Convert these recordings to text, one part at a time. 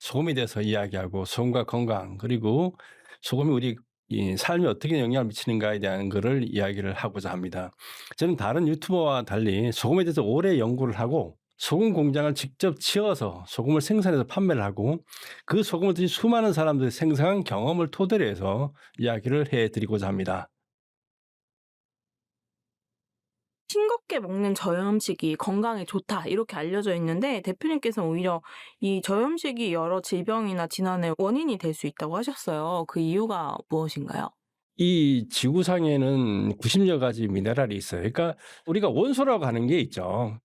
소금에 대해서 이야기하고 소금과 건강 그리고 소금이 우리 이 삶에 어떻게 영향을 미치는가에 대한 거를 이야기를 하고자 합니다. 저는 다른 유튜버와 달리 소금에 대해서 오래 연구를 하고 소금 공장을 직접 지어서 소금을 생산해서 판매를 하고 그 소금을 드신 수많은 사람들이 생생한 경험을 토대로 해서 이야기를 해 드리고자 합니다. 싱겁게 먹는 저염식이 건강에 좋다 이렇게 알려져 있는데 대표님께서 오히려 이 저염식이 여러 질병이나 질환의 원인이 될 수 있다고 하셨어요. 그 이유가 무엇인가요? 이 지구상에는 90여 가지 미네랄이 있어요. 그러니까 우리가 원소라고 하는 게 있죠.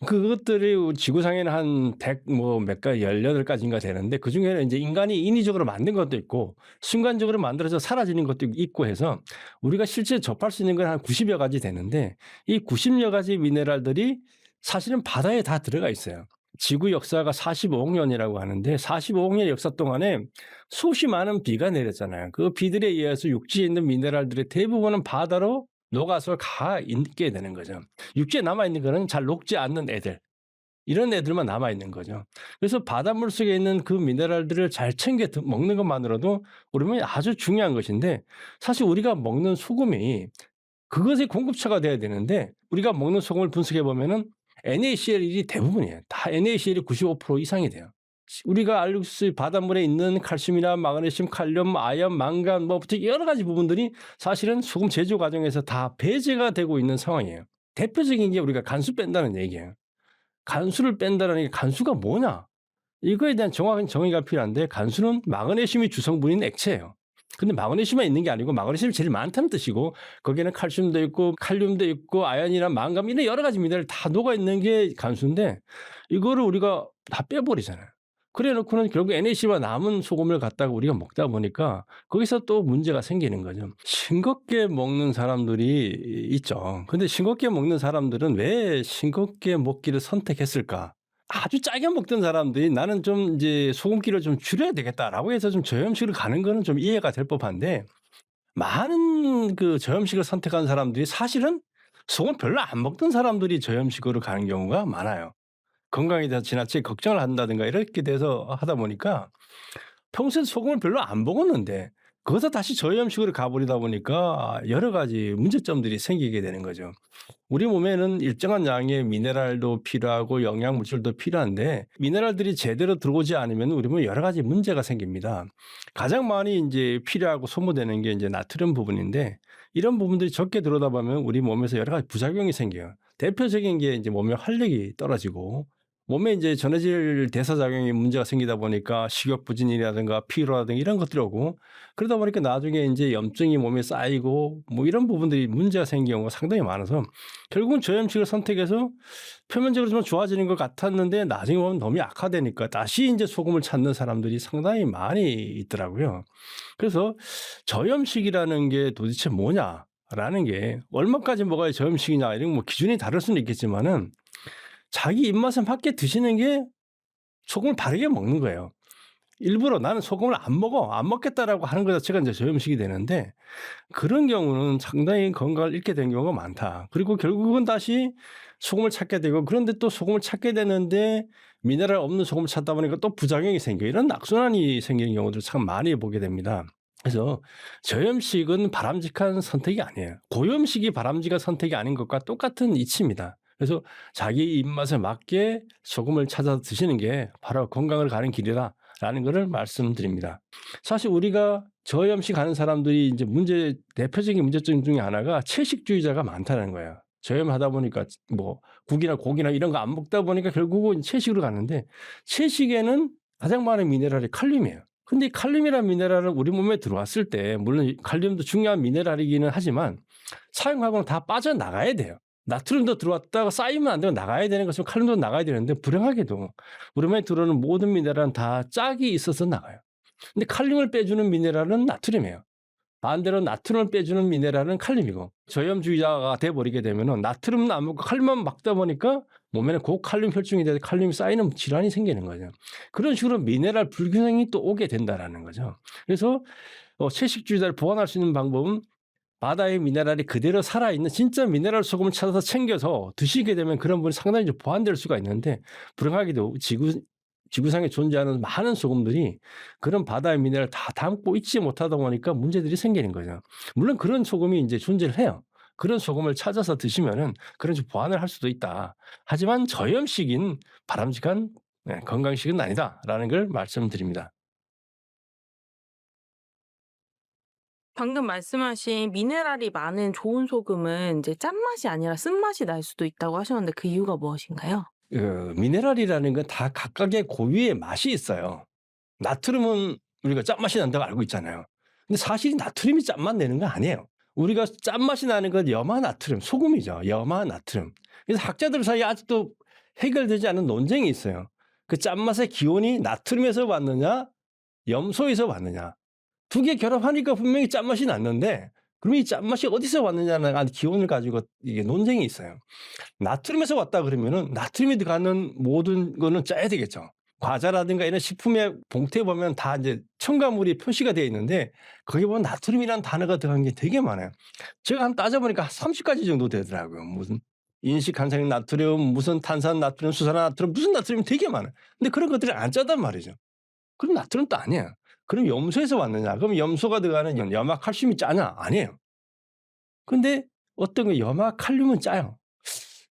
그것들이 지구상에는 한 100 뭐 몇 가 18 가지인가 되는데 그중에는 인제 인간이 인위적으로 만든 것도 있고 순간적으로 만들어져 사라지는 것도 있고 해서 우리가 실제 접할 수 있는 건 한 90여 가지 되는데 이 90여 가지 미네랄들이 사실은 바다에 다 들어가 있어요. 지구 역사가 45억 년이라고 하는데 45억 년의 역사 동안에 수없이 많은 비가 내렸잖아요. 그 비들에 의해서 육지에 있는 미네랄들의 대부분은 바다로 녹아서 가 있게 되는 거죠. 육지에 남아 있는 거는 잘 녹지 않는 애들, 이런 애들만 남아 있는 거죠. 그래서 바닷물 속에 있는 그 미네랄들을 잘 챙겨 먹는 것만으로도 우리 몸에 아주 중요한 것인데 사실 우리가 먹는 소금이 그것의 공급처가 돼야 되는데 우리가 먹는 소금을 분석해 보면은 NaCl이 대부분이에요. 다 NaCl이 95% 이상이 돼요. 우리가 알고 있을 바닷물에 있는 칼슘이나 마그네슘, 칼륨, 아연, 망간 뭐 여러 가지 부분들이 사실은 소금 제조 과정에서 다 배제가 되고 있는 상황이에요. 대표적인 게 우리가 간수 뺀다는 얘기예요. 간수를 뺀다라는 게 간수가 뭐냐? 이거에 대한 정확한 정의가 필요한데 간수는 마그네슘이 주성분인 액체예요. 근데 마그네슘만 있는 게 아니고 마그네슘이 제일 많다는 뜻이고 거기에는 칼슘도 있고 칼륨도 있고 아연이나 망간 이런 여러 가지 미네랄이 다 녹아 있는 게 간수인데 이거를 우리가 다 빼버리잖아요. 그래 놓고는 결국 NaC와 남은 소금을 갖다가 우리가 먹다 보니까 거기서 또 문제가 생기는 거죠. 싱겁게 먹는 사람들이 있죠. 근데 싱겁게 먹는 사람들은 왜 싱겁게 먹기를 선택했을까? 아주 짜게 먹던 사람들이 '나는 좀 이제 소금기를 좀 줄여야 되겠다.'라고 해서 좀 저염식으로 가는 거는 좀 이해가 될 법한데 많은 그 저염식을 선택한 사람들이 사실은 소금 별로 안 먹던 사람들이 저염식으로 가는 경우가 많아요. 건강에 대해서 지나치게 걱정을 한다든가 이렇게 돼서 하다 보니까 평소에 소금을 별로 안 먹었는데 거기서 다시 저염식으로 가 버리다 보니까 여러 가지 문제점들이 생기게 되는 거죠. 우리 몸에는 일정한 양의 미네랄도 필요하고 영양 물질도 필요한데 미네랄들이 제대로 들어오지 않으면 우리 몸에 여러 가지 문제가 생깁니다. 가장 많이 인제 필요하고 소모되는 게 인제 나트륨 부분인데 이런 부분들이 적게 들어오다 보면 우리 몸에서 여러 가지 부작용이 생겨요. 대표적인 게 인제 몸의 활력이 떨어지고 몸에 인제 전해질 대사작용에 문제가 생기다 보니까 식욕부진이라든가 피로라든가 이런 것들이 오고 그러다 보니까 나중에 인제 염증이 몸에 쌓이고 뭐 이런 부분들이 문제가 생기는 경우가 상당히 많아서 결국은 저염식을 선택해서 표면적으로 좀 좋아지는 것 같았는데 나중에 보면 너무 악화되니까 다시 인제 소금을 찾는 사람들이 상당히 많이 있더라고요. 그래서 '저염식이라는 게 도대체 뭐냐?'라는 게 얼마까지 먹어야 저염식이냐 이런 뭐 기준이 다를 수는 있겠지만은 자기 입맛에 맞게 드시는 게 소금을 바르게 먹는 거예요. 일부러 '나는 소금을 안 먹어. 안 먹겠다.'라고 하는 것 자체가 인제 저염식이 되는데 그런 경우는 상당히 건강을 잃게 된 경우가 많다. 그리고 결국은 다시 소금을 찾게 되고 그런데 또 소금을 찾게 되는데 미네랄 없는 소금을 찾다 보니까 또 부작용이 생겨요. 이런 악순환이 생기는 경우들을 참 많이 보게 됩니다. 그래서 저염식은 바람직한 선택이 아니에요. 고염식이 바람직한 선택이 아닌 것과 똑같은 이치입니다. 그래서 자기 입맛에 맞게 소금을 찾아서 드시는 게 바로 건강을 가는 길이다라는 거를 말씀드립니다. 사실 우리가 저염식 하는 사람들이 인제 대표적인 문제점 중에 하나가 채식주의자가 많다는 거예요. 저염하다 보니까 뭐 국이나 고기나 이런 거 안 먹다 보니까 결국은 채식으로 가는데 채식에는 가장 많은 미네랄이 칼륨이에요. 근데 이 칼륨이라는 미네랄은 우리 몸에 들어왔을 때 물론 이 칼륨도 중요한 미네랄이기는 하지만 사용하고는 다 빠져나가야 돼요. 나트륨도 들어왔다가 쌓이면 안 되고 나가야 되는 것이면 칼륨도 나가야 되는데 불행하게도 우리 몸에 들어오는 모든 미네랄은 다 짝이 있어서 나가요. 근데 칼륨을 빼주는 미네랄은 나트륨이에요. 반대로 나트륨을 빼주는 미네랄은 칼륨이고 저염주의자가 돼 버리게 되면은 나트륨은 안 먹고 칼륨만 먹다 보니까 몸에는 고칼륨 혈중이 돼서 칼륨이 쌓이는 질환이 생기는 거죠. 그런 식으로 미네랄 불균형이 또 오게 된다라는 거죠. 그래서 채식주의자를 보완할 수 있는 방법은 바다의 미네랄이 그대로 살아있는 진짜 미네랄 소금을 찾아서 챙겨서 드시게 되면 그런 분이 상당히 좀 보완될 수가 있는데 불행하게도 지구상에 존재하는 많은 소금들이 그런 바다의 미네랄을 다 담고 있지 못하다 보니까 문제들이 생기는 거죠. 물론 그런 소금이 인제 존재를 해요. 그런 소금을 찾아서 드시면은 그런 식 보완을 할 수도 있다. 하지만 저염식인 바람직한 건강식은 아니다라는 걸 말씀드립니다. 방금 말씀하신 미네랄이 많은 좋은 소금은 이제 짠맛이 아니라 쓴맛이 날 수도 있다고 하셨는데 그 이유가 무엇인가요? 미네랄이라는 건 다 각각의 고유의 맛이 있어요. 나트륨은 우리가 짠맛이 난다고 알고 있잖아요. 근데 사실 나트륨이 짠맛 내는 거 아니에요. 우리가 짠맛이 나는 건 염화나트륨, 소금이죠. 염화나트륨. 그래서 학자들 사이에 아직도 해결되지 않은 논쟁이 있어요. 그 짠맛의 기원이 나트륨에서 왔느냐, 염소에서 왔느냐. 두 개 결합하니까 분명히 짠맛이 났는데 그럼 이 짠맛이 어디서 왔느냐는 기원을 가지고 이게 논쟁이 있어요. 나트륨에서 왔다 그러면은 나트륨이 들어가는 모든 거는 짜야 되겠죠. 과자라든가 이런 식품의 봉투에 보면 다 이제 첨가물이 표시가 되어 있는데 거기 보면 나트륨이라는 단어가 들어간 게 되게 많아요. 제가 한번 따져보니까 한 30가지 정도 되더라고요. 무슨 인식한산형 나트륨, 무슨 탄산 나트륨, 수산 나트륨, 무슨 나트륨이 되게 많아요. 근데 그런 것들이 안 짜단 말이죠. 그럼 나트륨도 아니에요. 그럼 염소에서 왔느냐? 그럼 염소가 들어가는 염화 칼슘이 짜냐? 아니에요. 근데 어떤 게 염화 칼륨은 짜요.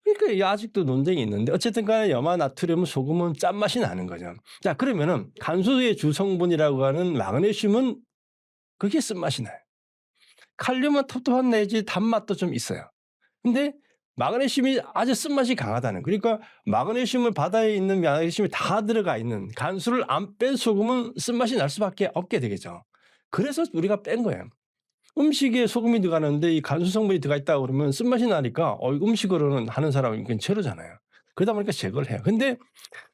그러니까 이 아직도 논쟁이 있는데 어쨌든 간에 염화 나트륨 소금은 짠맛이 나는 거죠. 자 그러면은 간수의 주성분이라고 하는 마그네슘은 그게 쓴맛이 나요. 칼륨은 텁텁한 내지 단맛도 좀 있어요. 근데 마그네슘이 아주 쓴맛이 강하다는 그러니까 마그네슘을 바다에 있는 마그네슘이 다 들어가 있는 간수를 안 뺀 소금은 쓴맛이 날 수밖에 없게 되겠죠. 그래서 우리가 뺀 거예요. 음식에 소금이 들어가는데 이 간수 성분이 들어가 있다 그러면 쓴맛이 나니까 음식으로는 하는 사람은 그건 제로잖아요. 그러다 보니까 제거를 해요. 근데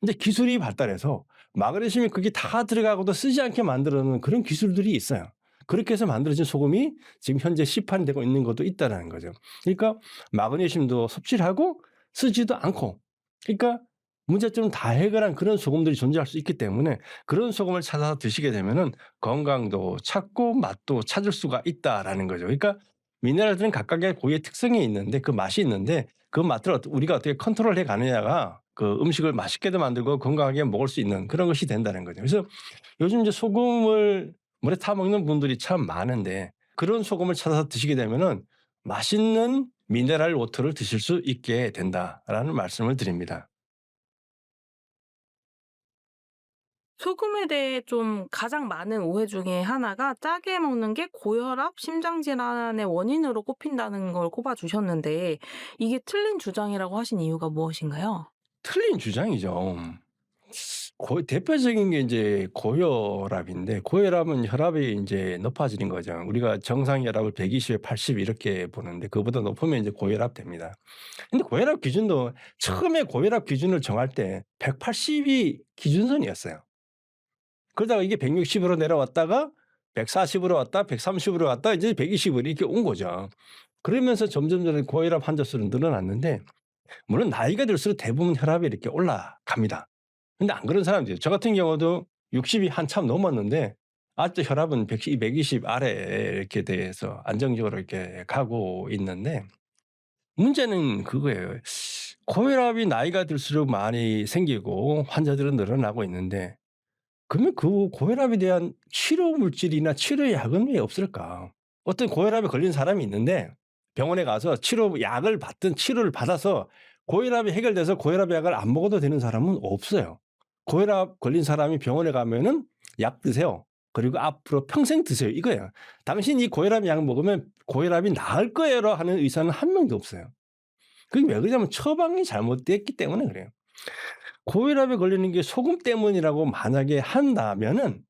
인제 기술이 발달해서 마그네슘이 그게 다 들어가고도 쓰지 않게 만들어 놓은 그런 기술들이 있어요. 그렇게 해서 만들어진 소금이 지금 현재 시판되고 있는 것도 있다라는 거죠. 그러니까 마그네슘도 섭취를 하고 쓰지도 않고 그러니까 문제점을 다 해결한 그런 소금들이 존재할 수 있기 때문에 그런 소금을 찾아서 드시게 되면은 건강도 찾고 맛도 찾을 수가 있다라는 거죠. 그러니까 미네랄들은 각각의 고유의 특성이 있는데 그 맛이 있는데 그 맛을 우리가 어떻게 컨트롤해 가느냐가 그 음식을 맛있게도 만들고 건강하게 먹을 수 있는 그런 것이 된다는 거죠. 그래서 요즘 이제 소금을 물에 타 먹는 분들이 참 많은데 그런 소금을 찾아서 드시게 되면은 맛있는 미네랄 워터를 드실 수 있게 된다라는 말씀을 드립니다. 소금에 대해 좀 가장 많은 오해 중에 하나가 짜게 먹는 게 고혈압, 심장 질환의 원인으로 꼽힌다는 걸 꼽아 주셨는데 이게 틀린 주장이라고 하신 이유가 무엇인가요? 틀린 주장이죠. 대표적인 게 인제 고혈압인데 고혈압은 혈압이 인제 높아지는 거죠. 우리가 정상 혈압을 120에 80 이렇게 보는데 그거보다 높으면 이제 고혈압 됩니다. 근데 고혈압 기준도 처음에 고혈압 기준을 정할 때 180이 기준선이었어요. 그러다가 이게 160으로 내려왔다가 140으로 왔다 130으로 왔다 이제 120으로 이렇게 온 거죠. 그러면서 점점점 고혈압 환자 수는 늘어났는데 물론 나이가 들수록 대부분 혈압이 이렇게 올라갑니다. 근데 안 그런 사람들이에요. 저 같은 경우도 60이 한참 넘었는데 아직도 혈압은 120 아래에 이렇게 돼서 안정적으로 이렇게 가고 있는데 문제는 그거예요. 고혈압이 나이가 들수록 많이 생기고 환자들은 늘어나고 있는데 그러면 그 고혈압에 대한 치료 물질이나 치료 약은 왜 없을까? 어떤 고혈압에 걸린 사람이 있는데 병원에 가서 치료 약을 받든 치료를 받아서 고혈압이 해결돼서 고혈압 약을 안 먹어도 되는 사람은 없어요. 고혈압 걸린 사람이 병원에 가면은 "약 드세요. 그리고 앞으로 평생 드세요." 이거예요. "당신 이 고혈압 약 먹으면 고혈압이 나을 거예요."로 하는 의사는 한 명도 없어요. 그게 왜 그러냐면 처방이 잘못됐기 때문에 그래요. 고혈압에 걸리는 게 소금 때문이라고 만약에 한다면은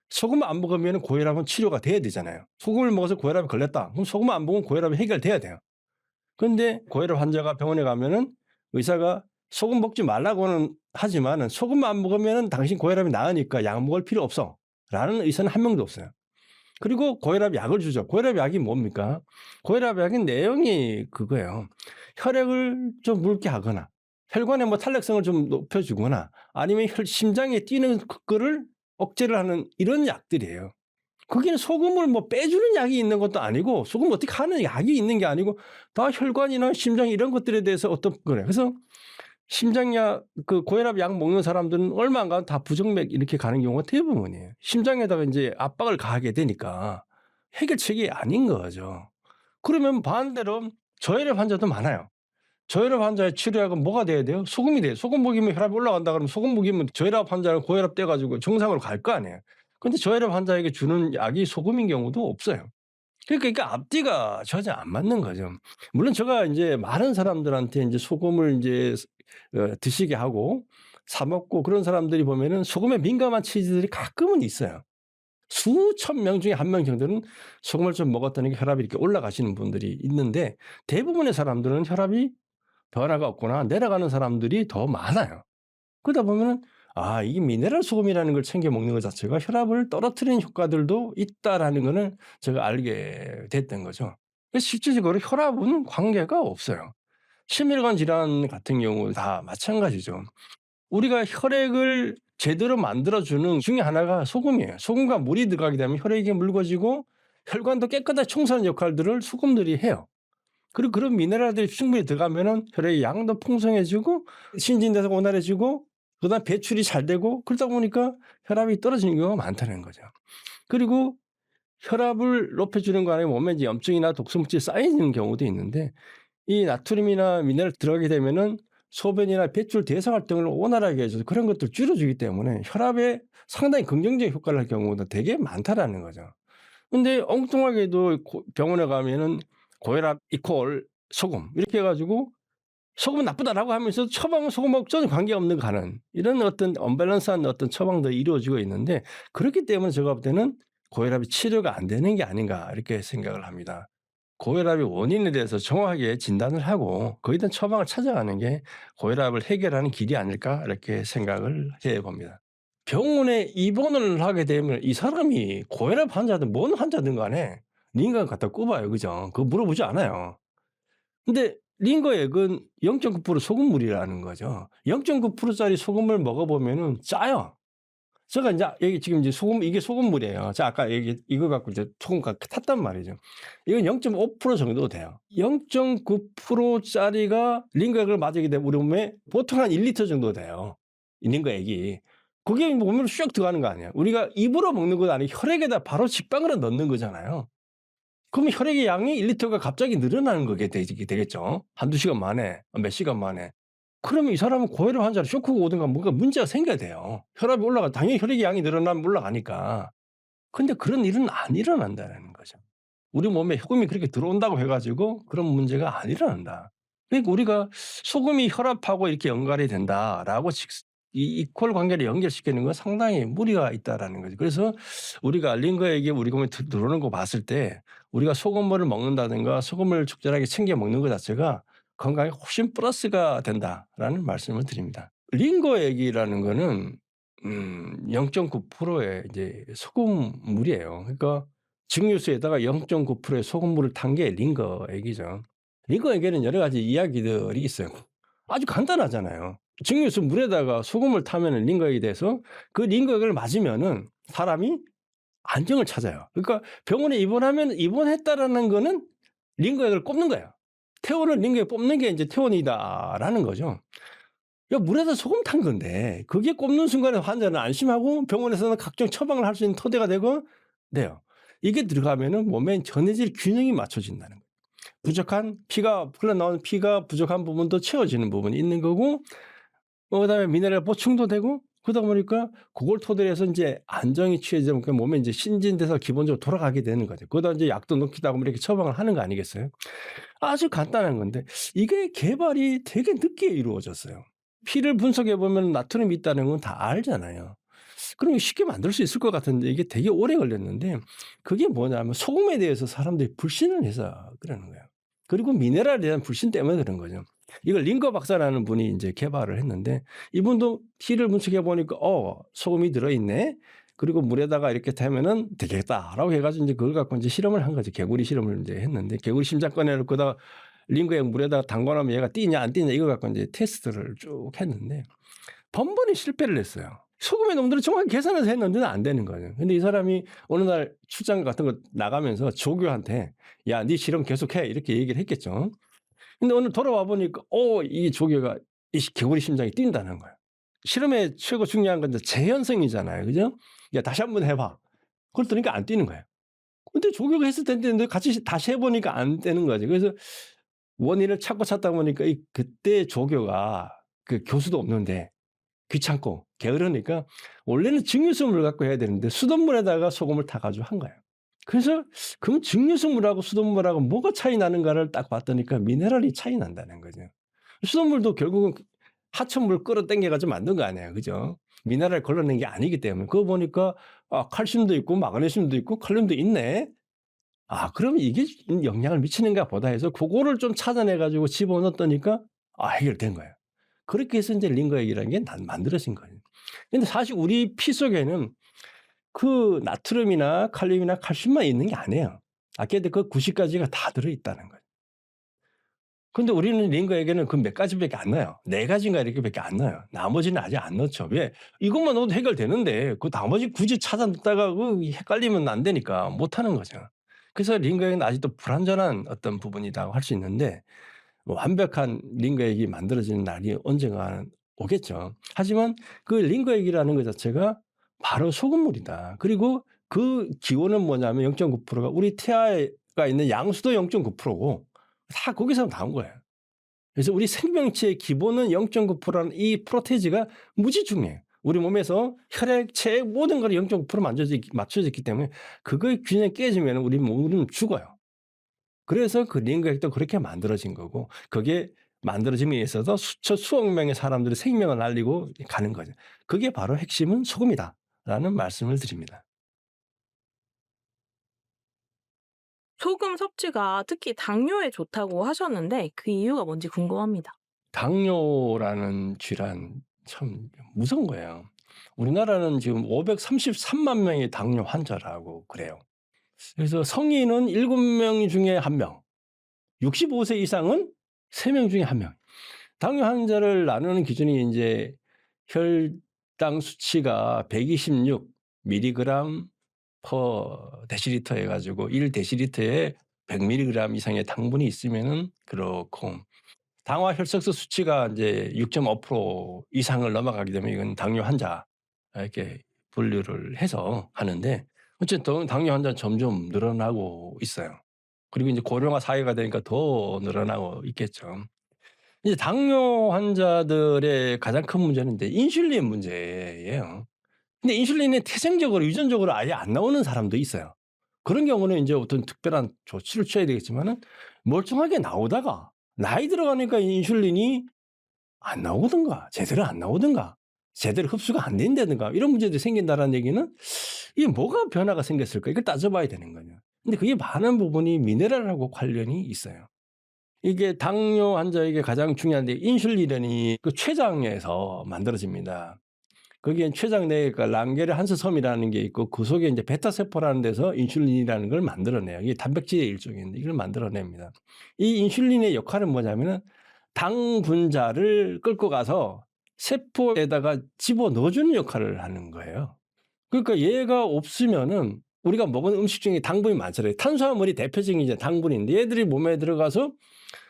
소금 안 먹으면은 고혈압은 치료가 돼야 되잖아요. 소금을 먹어서 고혈압이 걸렸다. 그럼 소금 안 먹으면 고혈압이 해결돼야 돼요. 근데 고혈압 환자가 병원에 가면은 의사가 소금 먹지 말라고는 하지만은 "소금 안 먹으면은 당신 고혈압이 나으니까 약 먹을 필요 없어."라는 의사는 한 명도 없어요. 그리고 고혈압 약을 주죠. 고혈압 약이 뭡니까? 고혈압 약의 내용이 그거예요. 혈액을 좀 묽게 하거나 혈관의 뭐 탄력성을 좀 높여 주거나 아니면 심장에 뛰는 거를 억제를 하는 이런 약들이에요. 거기는 소금을 뭐 빼주는 약이 있는 것도 아니고 소금을 어떻게 하는 약이 있는 게 아니고 다 혈관이나 심장 이런 것들에 대해서 어떤 거래요. 그래서 심장약 그 고혈압 약 먹는 사람들은 얼마 안 가면 다 부정맥 이렇게 가는 경우가 대부분이에요. 심장에다가 인제 압박을 가하게 되니까 해결책이 아닌 거죠. 그러면 반대로 저혈압 환자도 많아요. 저혈압 환자의 치료약은 뭐가 돼야 돼요? 소금이 돼요. 소금 먹이면 혈압이 올라간다 그러면 소금 먹이면 저혈압 환자는 고혈압 돼 가지고 정상으로 갈 거 아니에요. 근데 저혈압 환자에게 주는 약이 소금인 경우도 없어요. 그러니까 이게 앞뒤가 전혀 안 맞는 거죠. 물론 제가 인제 많은 사람들한테 인제 소금을 인제 드시게 하고 사 먹고 그런 사람들이 보면은 소금에 민감한 치질들이 가끔은 있어요. 수천 명 중에 한 명 정도는 소금을 좀 먹었더니 혈압이 이렇게 올라가시는 분들이 있는데 대부분의 사람들은 혈압이 변화가 없거나 내려가는 사람들이 더 많아요. 그러다 보면은 '아 이 미네랄 소금이라는 걸 챙겨 먹는 것 자체가 혈압을 떨어뜨리는 효과들도 있다.'라는 거는 제가 알게 됐던 거죠. 그래서 실질적으로 혈압은 관계가 없어요. 심혈관 질환 같은 경우 다 마찬가지죠. 우리가 혈액을 제대로 만들어 주는 중에 하나가 소금이에요. 소금과 물이 들어가게 되면 혈액이 묽어지고 혈관도 깨끗하게 청소하는 역할들을 소금들이 해요. 그리고 그런 미네랄들이 충분히 들어가면은 혈액의 양도 풍성해지고 신진대사가 원활해지고 그다음에 배출이 잘 되고 그러다 보니까 혈압이 떨어지는 경우가 많다는 거죠. 그리고 혈압을 높여주는 거 아니면 몸에 이제 염증이나 독소물질이 쌓이는 경우도 있는데 이 나트륨이나 미네랄 들어가게 되면은 소변이나 배출 대사 활동을 원활하게 해 줘서 그런 것들을 줄여 주기 때문에 혈압에 상당히 긍정적인 효과를 할 경우가 되게 많다라는 거죠. 근데 엉뚱하게도 병원에 가면은 고혈압 이퀄 소금 이렇게 해 가지고 "소금은 나쁘다."라고 하면서 처방은 소금하고 전혀 관계없는 가는 이런 어떤 언밸런스한 어떤 처방들이 이루어지고 있는데 그렇기 때문에 제가 볼 때는 '고혈압이 치료가 안 되는 게 아닌가.' 이렇게 생각을 합니다. 고혈압의 원인에 대해서 정확하게 진단을 하고 거기에 대한 처방을 찾아가는 게 '고혈압을 해결하는 길이 아닐까.' 이렇게 생각을 해 봅니다. 병원에 입원을 하게 되면 이 사람이 고혈압 환자든 뭔 환자든 간에 링거 갖다 꼽아요. 그죠? 그거 물어보지 않아요. 근데 링거액은 0.9% 소금물이라는 거죠. 0.9% 짜리 소금을 먹어 보면은 짜요. 제가 인제 여기 지금 이제 소금 이게 소금물이에요. 제가 아까 이거 갖고 이제 소금 탔단 말이죠. 이건 0.5% 정도 돼요. 0.9% 짜리가 링거액을 맞이게 되면 우리 몸에 보통 한 1 리터 정도 돼요, 이 링거액이. 그게 몸으로 쑥 들어가는 거 아니에요. 우리가 입으로 먹는 건 아니고 혈액에다 바로 직방으로 넣는 거잖아요. 그러면 혈액의 양이 1 리터가 갑자기 늘어나는 거게 되겠죠. 1-2 시간 만에 몇 시간 만에. 그러면 이 사람은 고혈압 환자로 쇼크가 오든가 뭔가 문제가 생겨야 돼요. 혈압이 올라가 당연히 혈액의 양이 늘어나면 올라가니까. 근데 그런 일은 안 일어난다는 거죠. 우리 몸에 소금이 그렇게 들어온다고 해 가지고 그런 문제가 안 일어난다. 그러니까 우리가 '소금이 혈압하고 이렇게 연관이 된다.'라고 이 이퀄 관계를 연결시키는 건 상당히 무리가 있다라는 거죠. 그래서 우리가 링거액이 우리 몸에 들어오는 거 봤을 때 우리가 소금물을 먹는다든가 소금을 적절하게 챙겨 먹는 것 자체가 건강에 훨씬 플러스가 된다라는 말씀을 드립니다. 링거액이라는 거는 0.9%의 이제 소금물이에요. 그러니까 증류수에다가 0.9%의 소금물을 탄 게 링거액이죠. 링거액에는 여러 가지 이야기들이 있어요. 아주 간단하잖아요. 증류수 물에다가 소금을 타면은 링거액이 돼서 그 링거액을 맞으면은 사람이 안정을 찾아요. 그러니까 병원에 입원했다라는 거는 링거액을 꼽는 거예요. 퇴원을 링거액 뽑는 게 인제 퇴원이다라는 거죠. 야 물에다 소금 탄 건데 그게 꼽는 순간에 환자는 안심하고 병원에서는 각종 처방을 할 수 있는 토대가 되고 돼요. 이게 들어가면은 몸의 전해질 균형이 맞춰진다는 거예요. 부족한 피가 흘러나오는 피가 부족한 부분도 채워지는 부분이 있는 거고 그다음에 미네랄 보충도 되고 그러다 보니까 그걸 토대로 해서 인제 안정이 취해지면 그 몸에 인제 신진대사가 기본적으로 돌아가게 되는 거죠. 거기다 인제 약도 넣기도 하고 뭐 이렇게 처방을 하는 거 아니겠어요? 아주 간단한 건데 이게 개발이 되게 늦게 이루어졌어요. 피를 분석해 보면 나트륨이 있다는 건 다 알잖아요. 그럼 쉽게 만들 수 있을 것 같은데 이게 되게 오래 걸렸는데 그게 뭐냐면 소금에 대해서 사람들이 불신을 해서 그러는 거예요. 그리고 미네랄에 대한 불신 때문에 그런 거죠. 이걸 링거 박사라는 분이 인제 개발을 했는데 이분도 피를 분석해 보니까 '소금이 들어 있네. 그리고 물에다가 이렇게 타면은 되겠다.'라고 해 가지고 인제 그걸 갖고 인제 실험을 한 거죠. 개구리 실험을 인제 했는데 개구리 심장 꺼내 놓고다가 링거액 물에다가 담가 놓으면 얘가 뛰냐 안 뛰냐 이거 갖고 인제 테스트를 쭉 했는데 번번이 실패를 했어요. 소금의 농도를 정확히 계산해서 했는데도 안 되는 거예요. 근데 이 사람이 어느 날 출장 같은 거 나가면서 조교한테 "야 네 실험 계속해." 이렇게 얘기를 했겠죠. 근데 오늘 돌아와 보니까 이 조교가 이 개구리 심장이 뛴다는 거예요. 실험의 최고 중요한 건 이제 재현성이잖아요. 그죠? "야 다시 한번 해 봐." 그랬더니까 안 뛰는 거예요. 근데 조교가 했을 텐데 같이 다시 해 보니까 안 되는 거죠. 그래서 원인을 찾고 찾다 보니까 그때 조교가 그 교수도 없는데 귀찮고 게으르니까 원래는 증류수물을 갖고 해야 되는데 수돗물에다가 소금을 타 가지고 한 거예요. 그래서 그럼 증류수물하고 수돗물하고 뭐가 차이 나는가를 딱 봤더니까 미네랄이 차이 난다는 거죠. 수돗물도 결국은 하천물 끌어당겨 가지고 만든 거 아니에요. 그죠? 미네랄 걸러낸 게 아니기 때문에. 그거 보니까 '아 칼슘도 있고 마그네슘도 있고 칼륨도 있네. 아 그럼 이게 영향을 미치는가 보다.' 해서 고거를 좀 찾아내 가지고 집어넣었더니까 해결된 거예요. 그렇게 해서 인제 링거액이라는 게 만들어진 거예요. 근데 사실 우리 피 속에는 그 나트륨이나 칼륨이나 칼슘만 있는 게 아니에요. 아까 했던 그 90 가지가 다 들어 있다는 거예요. 근데 우리는 링거에게는 그 몇 가지밖에 안 넣어요. 4 가지인가 이렇게밖에 안 넣어요. 나머지는 아직 안 넣죠. 왜? 이것만 넣어도 해결되는데 그 나머지 굳이 찾아 넣다가 헷갈리면 안 되니까 못 하는 거죠. 그래서 링거액은 아직도 불완전한 어떤 부분이라고 할 수 있는데 완벽한 링거액이 만들어지는 날이 언젠가는 오겠죠. 하지만 그 링거액이라는 것 자체가 바로 소금물이다. 그리고 그 기호는 뭐냐면 0.9%가 우리 태아가 있는 양수도 0.9%고 다 거기서 나온 거예요. 그래서 우리 생명체의 기본은 0.9%라는 이 프로테이지가 무지 중요해요. 우리 몸에서 혈액, 체액 모든 걸 0.9% 맞춰져 있기 때문에 그거의 균형이 깨지면 우리 몸은 죽어요. 그래서 그 링거액도 그렇게 만들어진 거고 그게 만들어짐에 있어서 수억 명의 사람들의 생명을 날리고 가는 거죠. 그게 바로 핵심은 소금이다라는 말씀을 드립니다. 소금 섭취가 특히 당뇨에 좋다고 하셨는데 그 이유가 뭔지 궁금합니다. 당뇨라는 질환 참 무서운 거예요. 우리나라는 지금 533만 명의 당뇨 환자라고 그래요. 그래서 성인은 7명 중에 1명, 65세 이상은 3명 중에 1명. 당뇨 환자를 나누는 기준이 인제 혈당 수치가 126 밀리그램 퍼 데시리터 해 가지고 1 데시리터에 100 밀리그램 이상의 당분이 있으면은 그렇고 당화 혈색소 수치가 인제 6.5% 이상을 넘어가게 되면 이건 당뇨 환자 이렇게 분류를 해서 하는데 어쨌든 당뇨 환자는 점점 늘어나고 있어요. 그리고 인제 고령화 사회가 되니까 더 늘어나고 있겠죠. 이제 당뇨 환자들의 가장 큰 문제는 인제 인슐린 문제예요. 근데 인슐린이 태생적으로 유전적으로 아예 안 나오는 사람도 있어요. 그런 경우는 인제 어떤 특별한 조치를 취해야 되겠지만은 멀쩡하게 나오다가 나이 들어가니까 인슐린이 안 나오든가 제대로 안 나오든가 제대로 흡수가 안 된다든가 이런 문제들이 생긴다라는 얘기는 이게 뭐가 변화가 생겼을까 이걸 따져 봐야 되는 거죠. 근데 그게 많은 부분이 미네랄하고 관련이 있어요. 이게 당뇨 환자에게 가장 중요한 게 인슐린이 그 췌장에서 만들어집니다. 거기엔 췌장 내에 그 랑게르 한스 섬이라는 게 있고 그 속에 인제 베타 세포라는 데서 인슐린이라는 걸 만들어내요. 이게 단백질의 일종인데 이걸 만들어냅니다. 이 인슐린의 역할은 뭐냐면은 당 분자를 끌고 가서 세포에다가 집어넣어 주는 역할을 하는 거예요. 그러니까 얘가 없으면은 우리가 먹은 음식 중에 당분이 많잖아요. 탄수화물이 대표적인 이제 당분인데 얘들이 몸에 들어가서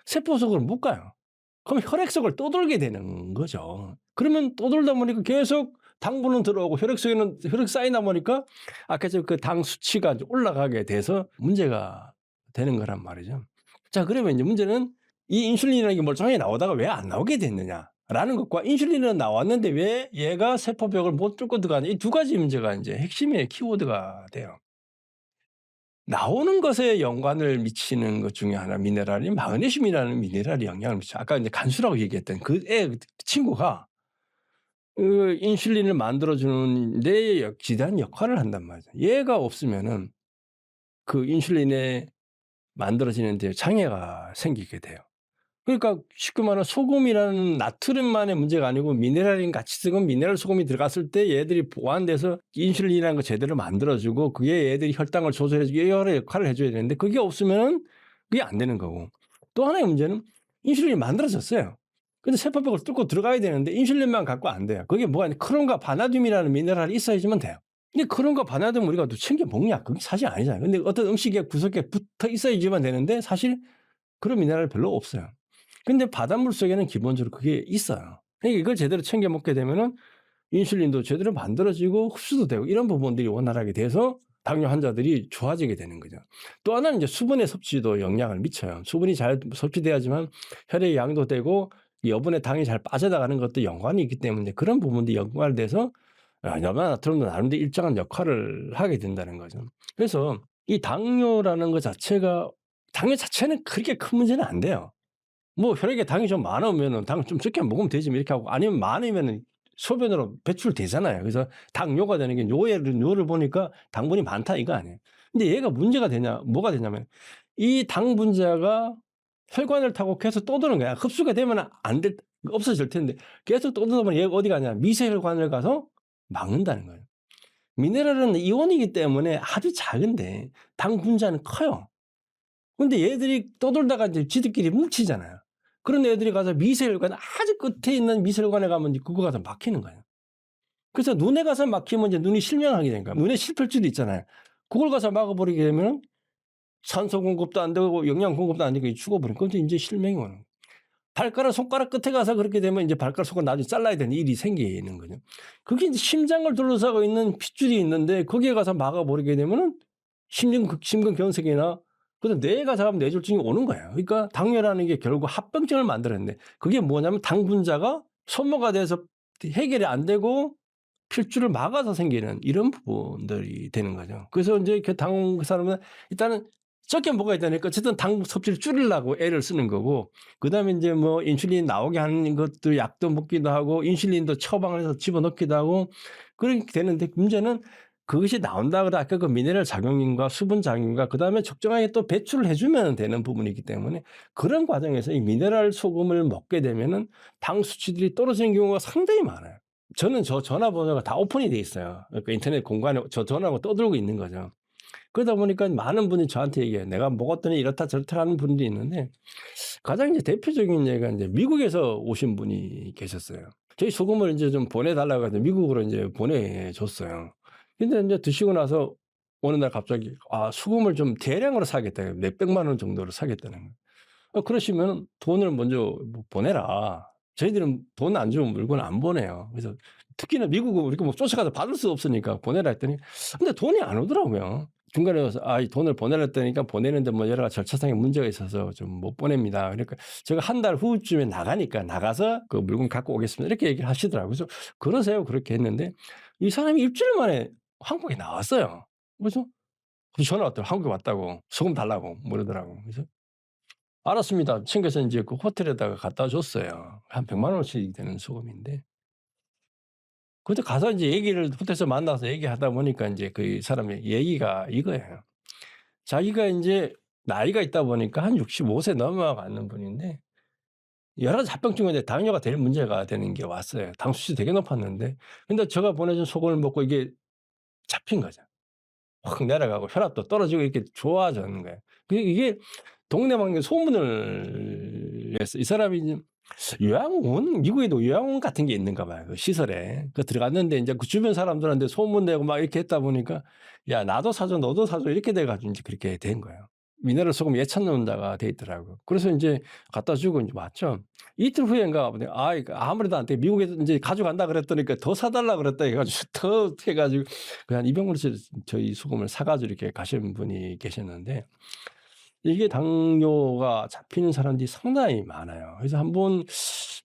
세포 속으로 못 가요. 그럼 혈액 속을 떠돌게 되는 거죠. 그러면 떠돌다 보니까 계속 당분은 들어오고 혈액 속에는 혈액 쌓이다 보니까 아까 그 당 수치가 이제 올라가게 돼서 문제가 되는 거란 말이죠. 자 그러면 이제 문제는 이 인슐린이라는 게 멀쩡하게 나오다가 왜 안 나오게 됐느냐라는 것과 인슐린은 나왔는데 왜 얘가 세포벽을 못 뚫고 들어가냐 이 두 가지 문제가 인제 핵심의 키워드가 돼요. 나오는 것에 연관을 미치는 것 중에 하나 미네랄이 마그네슘이라는 미네랄이 영향을 미쳐요. 아까 인제 간수라고 얘기했던 그 친구가 그 인슐린을 만들어 주는 데 기대한 역할을 한단 말이죠. 얘가 없으면은 그 인슐린에 만들어지는 데 장애가 생기게 돼요. 그러니까 쉽게 말하면 소금이라는 나트륨만의 문제가 아니고 미네랄인 같이 썩은 미네랄 소금이 들어갔을 때 얘들이 보완돼서 인슐린이라는 걸 제대로 만들어 주고 그게 얘들이 혈당을 조절해 주고 여러 역할을 해 줘야 되는데 그게 없으면은 그게 안 되는 거고. 또 하나의 문제는 인슐린이 만들어졌어요. 근데 세포벽을 뚫고 들어가야 되는데 인슐린만 갖고 안 돼요. 그게 뭐가 있냐 크롬과 바나듐이라는 미네랄이 있어야지만 돼요. 근데 크롬과 바나듐 우리가 또 챙겨 먹냐? 그게 사실 아니잖아요. 근데 어떤 음식의 구석에 붙어 있어야지만 되는데 사실 그런 미네랄 별로 없어요. 근데 바닷물 속에는 기본적으로 그게 있어요. 그러니까 이걸 제대로 챙겨 먹게 되면은 인슐린도 제대로 만들어지고 흡수도 되고 이런 부분들이 원활하게 돼서 당뇨 환자들이 좋아지게 되는 거죠. 또 하나는 이제 수분의 섭취도 영향을 미쳐요. 수분이 잘 섭취돼야지만 혈액의 양도 되고 여분의 당이 잘 빠져나가는 것도 연관이 있기 때문에 그런 부분들이 연관돼서 염화나트륨도 나름대로 일정한 역할을 하게 된다는 거죠. 그래서 이 당뇨라는 것 자체가 당뇨 자체는 그렇게 큰 문제는 안 돼요. 뭐 혈액에 당이 좀 많으면은 당 좀 적게 먹으면 되지 뭐 이렇게 하고 아니면 많으면은 소변으로 배출되잖아요. 그래서 당뇨가 되는 게 요를 보니까 '당분이 많다.' 이거 아니에요. 근데 얘가 문제가 되냐 뭐가 되냐면 이 당 분자가 혈관을 타고 계속 떠도는 거야. 흡수가 되면은 안 될 없어질 텐데 계속 떠들다 보면 얘가 어디 가냐 미세혈관을 가서 막는다는 거예요. 미네랄은 이온이기 때문에 아주 작은데 당 분자는 커요. 근데 얘들이 떠돌다가 이제 지들끼리 뭉치잖아요. 그런 애들이 가서 미세혈관 아주 끝에 있는 미세혈관에 가면 이제 그거 가서 막히는 거예요. 그래서 눈에 가서 막히면 이제 눈이 실명하게 되는 거야. 눈에 실필 도 있잖아요. 그걸 가서 막아버리게 되면은 산소 공급도 안 되고 영양 공급도 안 되고 죽어버리는 그럼 인제 실명이 오는 거예요. 발가락 손가락 끝에 가서 그렇게 되면 인제 발가락 손가락 나중에 잘라야 되는 일이 생기는 거죠. 그게 인제 심장을 둘러싸고 있는 핏줄이 있는데 거기에 가서 막아버리게 되면은 심근경색이나 그다음 뇌가 작으면 뇌졸중이 오는 거예요. 그러니까 당뇨라는 게 결국 합병증을 만들었는데 그게 뭐냐면 당 분자가 소모가 돼서 해결이 안 되고 필주를 막아서 생기는 이런 부분들이 되는 거죠. 그래서 인제 그 사람은 일단은 적게 먹어야 되니까 어쨌든 당 섭취를 줄이려고 애를 쓰는 거고 그다음에 인제 뭐 인슐린 나오게 하는 것도 약도 먹기도 하고 인슐린도 처방을 해서 집어넣기도 하고 그렇게 되는데 문제는 그것이 나온다 그래 아까 그 미네랄 작용인과 수분 작용인과 그다음에 적정하게 또 배출을 해 주면 되는 부분이기 때문에 그런 과정에서 이 미네랄 소금을 먹게 되면은 당 수치들이 떨어지는 경우가 상당히 많아요. 저는 저 전화번호가 다 오픈이 돼 있어요. 그러니까 인터넷 공간에 저 전화하고 떠들고 있는 거죠. 그러다 보니까 많은 분이 저한테 얘기해요. "내가 먹었더니 이렇다 저렇다." 하는 분들이 있는데 가장 이제 대표적인 예가 인제 미국에서 오신 분이 계셨어요. 저희 소금을 인제 좀 보내 달라고 해서 미국으로 인제 보내줬어요. 근데 인제 드시고 나서 어느 날 갑자기 수금을 좀 대량으로 사겠다. 몇백만 원 정도로 사겠다는 거예요. 그러시면은 "돈을 먼저 뭐 보내라." 저희들은 돈 안 주면 물건 안 보내요. 그래서 특히나 미국은 우리가 뭐 쫓아가서 받을 수 없으니까 보내라 했더니 근데 돈이 안 오더라고요. 중간에 와서 "이 돈을 보내라." 했더니까 보내는데 뭐 여러 가지 절차상의 문제가 있어서 좀 못 보냅니다. 그러니까 제가 한 달 후쯤에 나가니까 "나가서 그 물건 갖고 오겠습니다." 이렇게 얘기를 하시더라고요. 그래서 "그러세요." 그렇게 했는데 이 사람이 일 주일 만에 한국에 나왔어요. 그래서 전화 왔더라고요. 한국에 왔다고. "소금 달라."고 뭐 이러더라고요. 그래서 알았습니다. 챙겨서 인제 그 호텔에다가 갖다 줬어요. 한 100만 원씩 되는 소금인데. 근데 가서 인제 얘기를 호텔에서 만나서 얘기하다 보니까 인제 그 사람의 얘기가 이거예요. 자기가 인제 나이가 있다 보니까 한 65세 넘어가는 분인데 여러 가지 합병증인데 당뇨가 제일 문제가 되는 게 왔어요. 당 수치 되게 높았는데 근데 제가 보내준 소금을 먹고 이게 잡힌 거죠. 확 내려가고 혈압도 떨어지고 이렇게 좋아졌는 거예요. 이게 동네방네 소문을 냈어요. 이 사람이 이제 요양원 미국에도 요양원 같은 게 있는가 봐요, 그 시설에. 그 들어갔는데 인제 그 주변 사람들한테 소문 내고 막 이렇게 했다 보니까 "야 나도 사줘. 너도 사줘." 이렇게 돼 가지고 인제 그렇게 된 거예요. 미네랄 소금 예찬론자가 돼 있더라고요. 그래서 인제 갖다 주고 인제 왔죠. 이틀 후인가 보네 이거 아무래도 안 돼. 미국에서 인제 가져간다 그랬더니까 더 사 달라 그랬다 해 가지고 더 해 가지고 그 한 200 원어치 저희 소금을 사 가지고 이렇게 가신 분이 계셨는데 이게 당뇨가 잡히는 사람들이 상당히 많아요. 그래서 한번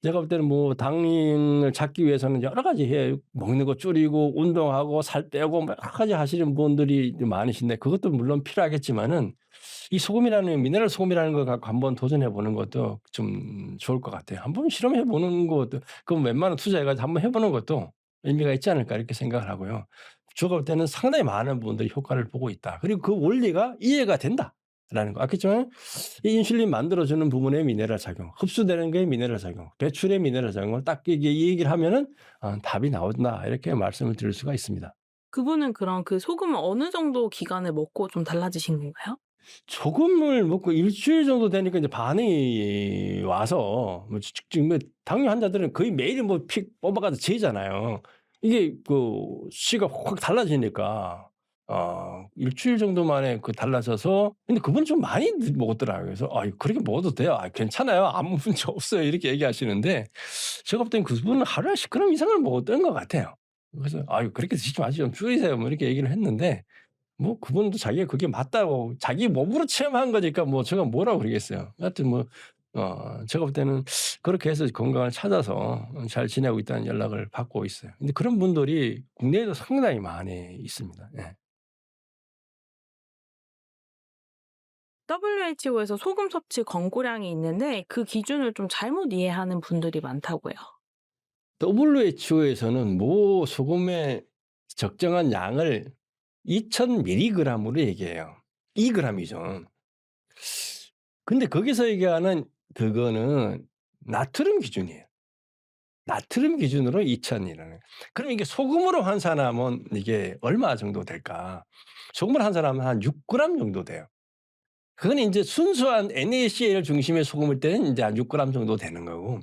제가 볼 때는 뭐 당을 잡기 위해서는 여러 가지 해요. 먹는 거 줄이고 운동하고 살 빼고 뭐 여러 가지 하시는 분들이 좀 많으신데 그것도 물론 필요하겠지만은 이 소금이라는 미네랄 소금이라는 걸 갖고 한번 도전해 보는 것도 좀 좋을 것 같아요. 한번 실험해 보는 것도 그럼 웬만한 투자해 가지고 한번 해 보는 것도 의미가 있지 않을까 이렇게 생각을 하고요. 제가 볼 때는 상당히 많은 분들이 효과를 보고 있다. 그리고 그 원리가 이해가 된다라는 거. 아까 했지만 이 인슐린 만들어 주는 부분의 미네랄 작용, 흡수되는 게 미네랄 작용, 배출의 미네랄 작용을 딱 이게 이 얘기를 하면은 답이 나온다. 이렇게 말씀을 드릴 수가 있습니다. 그분은 그럼 그 소금을 어느 정도 기간을 먹고 좀 달라지신 건가요? 소금을 먹고 일 주일 정도 되니까 이제 반응이 와서 뭐 지금 뭐 당뇨 환자들은 거의 매일 뭐 피 뽑아 가지고 재잖아요. 이게 그 수치가 확 달라지니까. 주일 정도 만에 그 달라져서 근데 그분은 좀 많이 먹었더라고요. 그래서 "아 그렇게 먹어도 돼요. 아 괜찮아요. 아무 문제 없어요." 이렇게 얘기하시는데 제가 볼 때는 그분은 하루에 10 그램 이상을 먹었던 것 같아요. 그래서 "아유 그렇게 드시지 마시고 좀 줄이세요." 뭐 이렇게 얘기를 했는데 뭐 그분도 자기가 그게 맞다고 자기 몸으로 체험한 거니까 뭐 제가 뭐라고 그러겠어요. 하여튼 뭐 제가 볼 때는 그렇게 해서 건강을 찾아서 잘 지내고 있다는 연락을 받고 있어요. 근데 그런 분들이 국내에도 상당히 많이 있습니다. 예. WHO에서 소금 섭취 권고량이 있는데 그 기준을 좀 잘못 이해하는 분들이 많다고요. WHO에서는 모 소금의 적정한 양을 2,000 밀리그램으로 얘기해요. 2 그램이죠. 근데 거기서 얘기하는 그거는 나트륨 기준이에요. 나트륨 기준으로 2,000 이라는. 그럼 이게 소금으로 환산하면 이게 얼마 정도 될까? 소금을 환산하면 한 6 그램 정도 돼요. 그건 인제 순수한 NaCl 중심의 소금일 때는 인제 한 6 그램 정도 되는 거고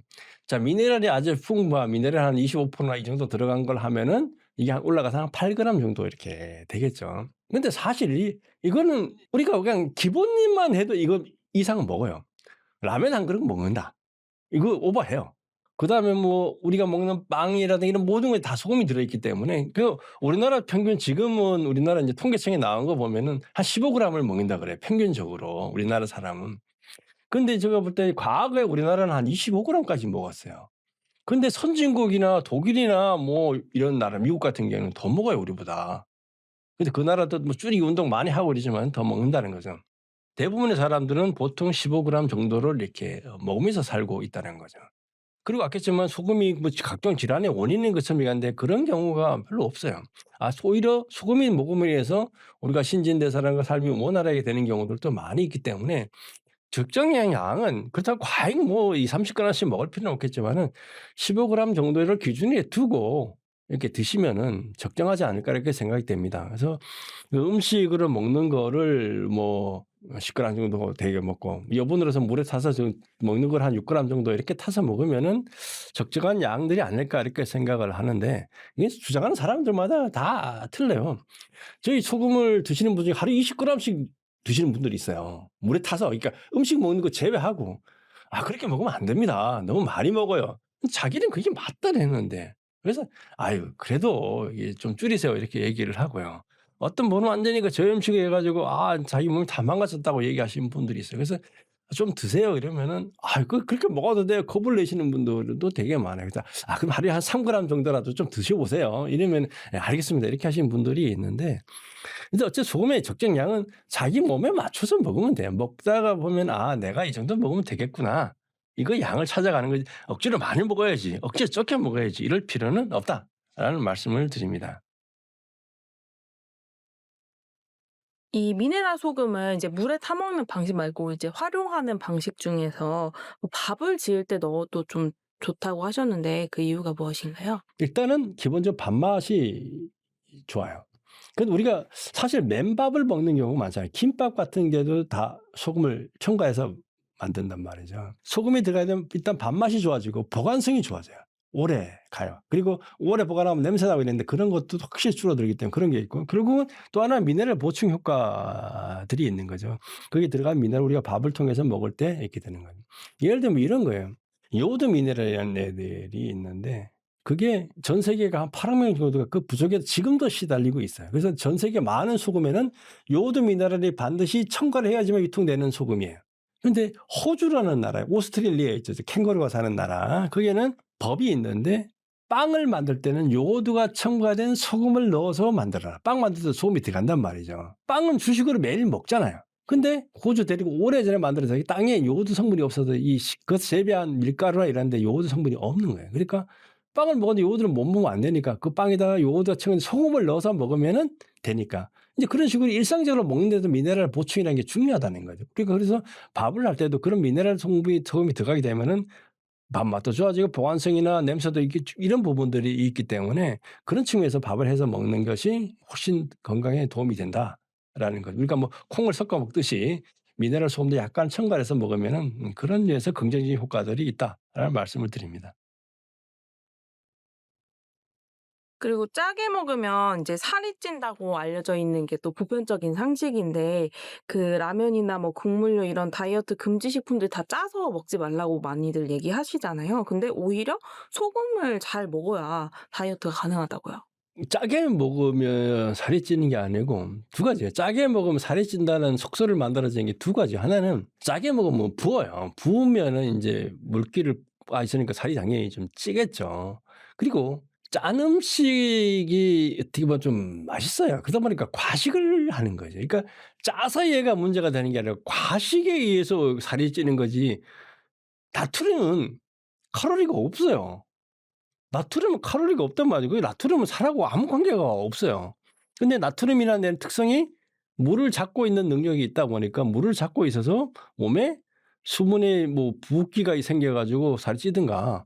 자 미네랄이 아주 풍부한 미네랄 한 25% 나 이 정도 들어간 걸 하면은 이게 한 올라가서 한 8 그램 정도 이렇게 되겠죠. 근데 사실 이거는 우리가 그냥 기본만 해도 이거 이상은 먹어요. 라면 한 그릇 먹는다. 이거 오버해요. 그다음에 뭐 우리가 먹는 빵이라든가 이런 모든 거에 다 소금이 들어 있기 때문에 우리나라 평균 지금은 우리나라 인제 통계청에 나온 거 보면은 한 15 그램을 먹는다 그래요, 평균적으로 우리나라 사람은. 근데 제가 볼 때 과거에 우리나라는 한 25 그램까지 먹었어요. 근데 선진국이나 독일이나 뭐 이런 나라 미국 같은 경우는 더 먹어요, 우리보다. 근데 그 나라도 뭐 줄이기 운동 많이 하고 그러지만 더 먹는다는 거죠. 대부분의 사람들은 보통 15 그램 정도를 이렇게 먹으면서 살고 있다는 거죠. 그리고 아꼈지만 소금이 뭐 각종 질환의 원인인 것처럼 얘기하는데 그런 경우가 별로 없어요. 오히려 소금이 먹음으로 해서 우리가 신진대사라는 삶이 원활하게 되는 경우들도 많이 있기 때문에 적정량 양은 그렇다고 과잉 뭐 2-30 그램씩 먹을 필요는 없겠지만은 15 그램 정도를 기준에 두고 이렇게 드시면은 적정하지 않을까 이렇게 생각이 됩니다. 그래서 그 음식으로 먹는 거를 뭐 10 그램 정도 되게 먹고 여분으로 해서 물에 타서 좀 먹는 걸 한 6 그램 정도 이렇게 타서 먹으면은 적정한 양들이 아닐까 이렇게 생각을 하는데 이게 주장하는 사람들마다 다 틀려요. 저희 소금을 드시는 분 중에 하루에 20 그램씩 드시는 분들이 있어요. 물에 타서 그러니까 음식 먹는 거 제외하고. 그렇게 먹으면 안 됩니다. 너무 많이 먹어요. 자기는 그게 맞다랬는데. 그래서 "아유 그래도 이게 좀 줄이세요." 이렇게 얘기를 하고요. 어떤 분은 완전히 그 저염식에 해 가지고 자기 몸이 다 망가졌다고 얘기하시는 분들이 있어요. 그래서 "좀 드세요." 이러면은 그렇게 먹어도 돼요." 겁을 내시는 분들도 되게 많아요. 그래서 그럼 하루에 한 3 그램 정도라도 좀 드셔 보세요." 이러면 "예 알겠습니다." 이렇게 하시는 분들이 있는데 근데 어째 소금의 적정량은 자기 몸에 맞춰서 먹으면 돼요. 먹다가 보면 '아 내가 이 정도 먹으면 되겠구나.' 이거 양을 찾아가는 거지 '억지로 많이 먹어야지. 억지로 적게 먹어야지.' 이럴 필요는 없다라는 말씀을 드립니다. 이 미네랄 소금을 이제 물에 타 먹는 방식 말고 이제 활용하는 방식 중에서 뭐 밥을 지을 때 넣어도 좀 좋다고 하셨는데 그 이유가 무엇인가요? 일단은 기본적으로 밥맛이 좋아요. 근데 우리가 사실 맨밥을 먹는 경우가 많잖아요. 김밥 같은 게도 다 소금을 첨가해서 만든단 말이죠. 소금이 들어가야 되면 일단 밥맛이 좋아지고 보관성이 좋아져요. 오래 가요. 그리고 오래 보관하면 냄새 나고 이랬는데 그런 것도 확실히 줄어들기 때문에 그런 게 있고 결국은 또 하나는 미네랄 보충 효과들이 있는 거죠. 거기에 들어간 미네랄 우리가 밥을 통해서 먹을 때 있게 되는 거예요. 예를 들면 이런 거예요. 요오드 미네랄이라는 애들이 있는데 그게 전 세계가 한 8억 명 정도가 그 부족에 지금도 시달리고 있어요. 그래서 전 세계 많은 소금에는 요오드 미네랄이 반드시 첨가를 해야지만 유통되는 소금이에요. 근데 호주라는 나라에 오스트레일리아에 있죠. 캥거루가 사는 나라. 거기에는 법이 있는데 빵을 만들 때는 요오드가 첨가된 소금을 넣어서 만들어라. 빵 만들 때 소금이 들어간단 말이죠. 빵은 주식으로 매일 먹잖아요. 근데 호주 데리고 오래전에 만들어서 이 땅에 요오드 성분이 없어서 그것을 재배한 밀가루나 이런 데 요오드 성분이 없는 거예요. 그러니까 빵을 먹었는데 요오드를 못 먹으면 안 되니까 그 빵에다가 요오드가 첨가된 소금을 넣어서 먹으면은 되니까. 이제 그런 식으로 일상적으로 먹는 데도 미네랄 보충이라는 게 중요하다는 거죠. 그러니까 그래서 밥을 할 때도 그런 미네랄 소금이 들어가게 되면은 밥맛도 좋아지고 보관성이나 냄새도 있게 이런 부분들이 있기 때문에 그런 측면에서 밥을 해서 먹는 것이 훨씬 건강에 도움이 된다라는 거죠. 우리가 뭐 콩을 섞어 먹듯이 미네랄 소금도 약간 첨가해서 먹으면은 그런 면에서 긍정적인 효과들이 있다라는 말씀을 드립니다. 그리고 짜게 먹으면 이제 살이 찐다고 알려져 있는 게 또 보편적인 상식인데 그 라면이나 뭐 국물류 이런 다이어트 금지 식품들 다 짜서 먹지 말라고 많이들 얘기하시잖아요. 근데 오히려 소금을 잘 먹어야 다이어트가 가능하다고요. 짜게 먹으면 살이 찌는 게 아니고 두 가지예요. 짜게 먹으면 살이 찐다는 속설을 만들어진 게 두 가지. 하나는 짜게 먹으면 부어요. 부으면은 인제 물기를 빠있으니까 살이 당연히 좀 찌겠죠. 그리고 짠 음식이 어떻게 보면 좀 맛있어요. 그러다 보니까 과식을 하는 거죠. 그러니까 짜서 얘가 문제가 되는 게 아니라 과식에 의해서 살이 찌는 거지 나트륨은 칼로리가 없어요. 나트륨은 칼로리가 없단 말이고 나트륨은 살하고 아무 관계가 없어요. 근데 나트륨이라는 데는 특성이 물을 잡고 있는 능력이 있다 보니까 물을 잡고 있어서 몸에 수분의 뭐 붓기가 생겨 가지고 살이 찌든가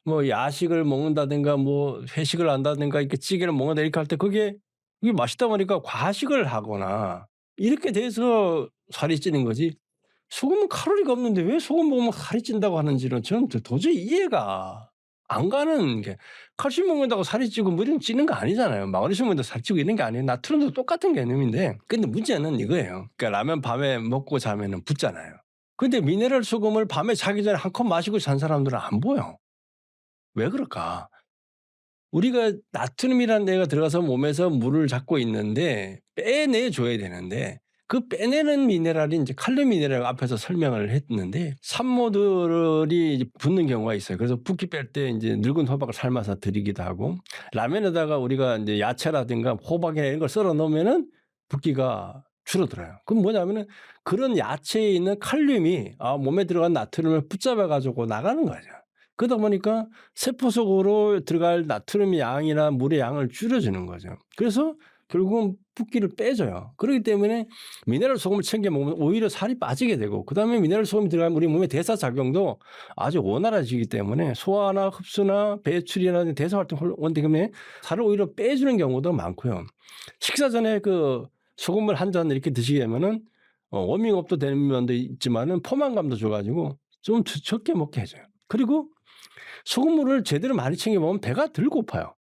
뭐 야식을 먹는다든가 뭐 회식을 한다든가 이렇게 찌개를 먹는다 이렇게 할 때 그게 맛있다 보니까 과식을 하거나 이렇게 돼서 살이 찌는 거지 소금은 칼로리가 없는데 왜 소금 먹으면 살이 찐다고 하는지는 저는 도저히 이해가 안 가는 게 칼슘 먹는다고 살이 찌고 뭐 이런 찌는 거 아니잖아요. 마그네슘 먹는다고 살이 찌고 이런 게 아니에요. 나트륨도 똑같은 개념인데 근데 문제는 이거예요. 그러니까 라면 밤에 먹고 자면은 붓잖아요. 근데 미네랄 소금을 밤에 자기 전에 한 컵 마시고 잔 사람들은 안 보여. 왜 그럴까? 우리가 나트륨이라는 데가 들어가서 몸에서 물을 잡고 있는데 빼내 줘야 되는데 그 빼내는 미네랄이 인제 칼륨 미네랄 앞에서 설명을 했는데 산모들이 이제 붓는 경우가 있어요. 그래서 붓기 뺄 때 인제 늙은 호박을 삶아서 드리기도 하고 라면에다가 우리가 인제 야채라든가 호박이나 이런 걸 썰어 넣으면은 붓기가 줄어들어요. 그건 뭐냐면은 그런 야채에 있는 칼륨이 몸에 들어간 나트륨을 붙잡아 가지고 나가는 거죠. 그러다 보니까 세포 속으로 들어갈 나트륨의 양이나 물의 양을 줄여주는 거죠. 그래서 결국은 붓기를 빼줘요. 그렇기 때문에 미네랄 소금을 챙겨 먹으면 오히려 살이 빠지게 되고 그다음에 미네랄 소금이 들어가면 우리 몸의 대사 작용도 아주 원활해지기 때문에 소화나 흡수나 배출이나 대사 활동 때문에 살을 오히려 빼주는 경우도 많고요. 식사 전에 그 소금을 한 잔 이렇게 드시게 되면은 워밍업도 되는 면도 있지만은 포만감도 줘 가지고 좀 적게 먹게 해 줘요. 그리고 소금물을 제대로 많이 챙겨 먹으면 배가 덜 고파요.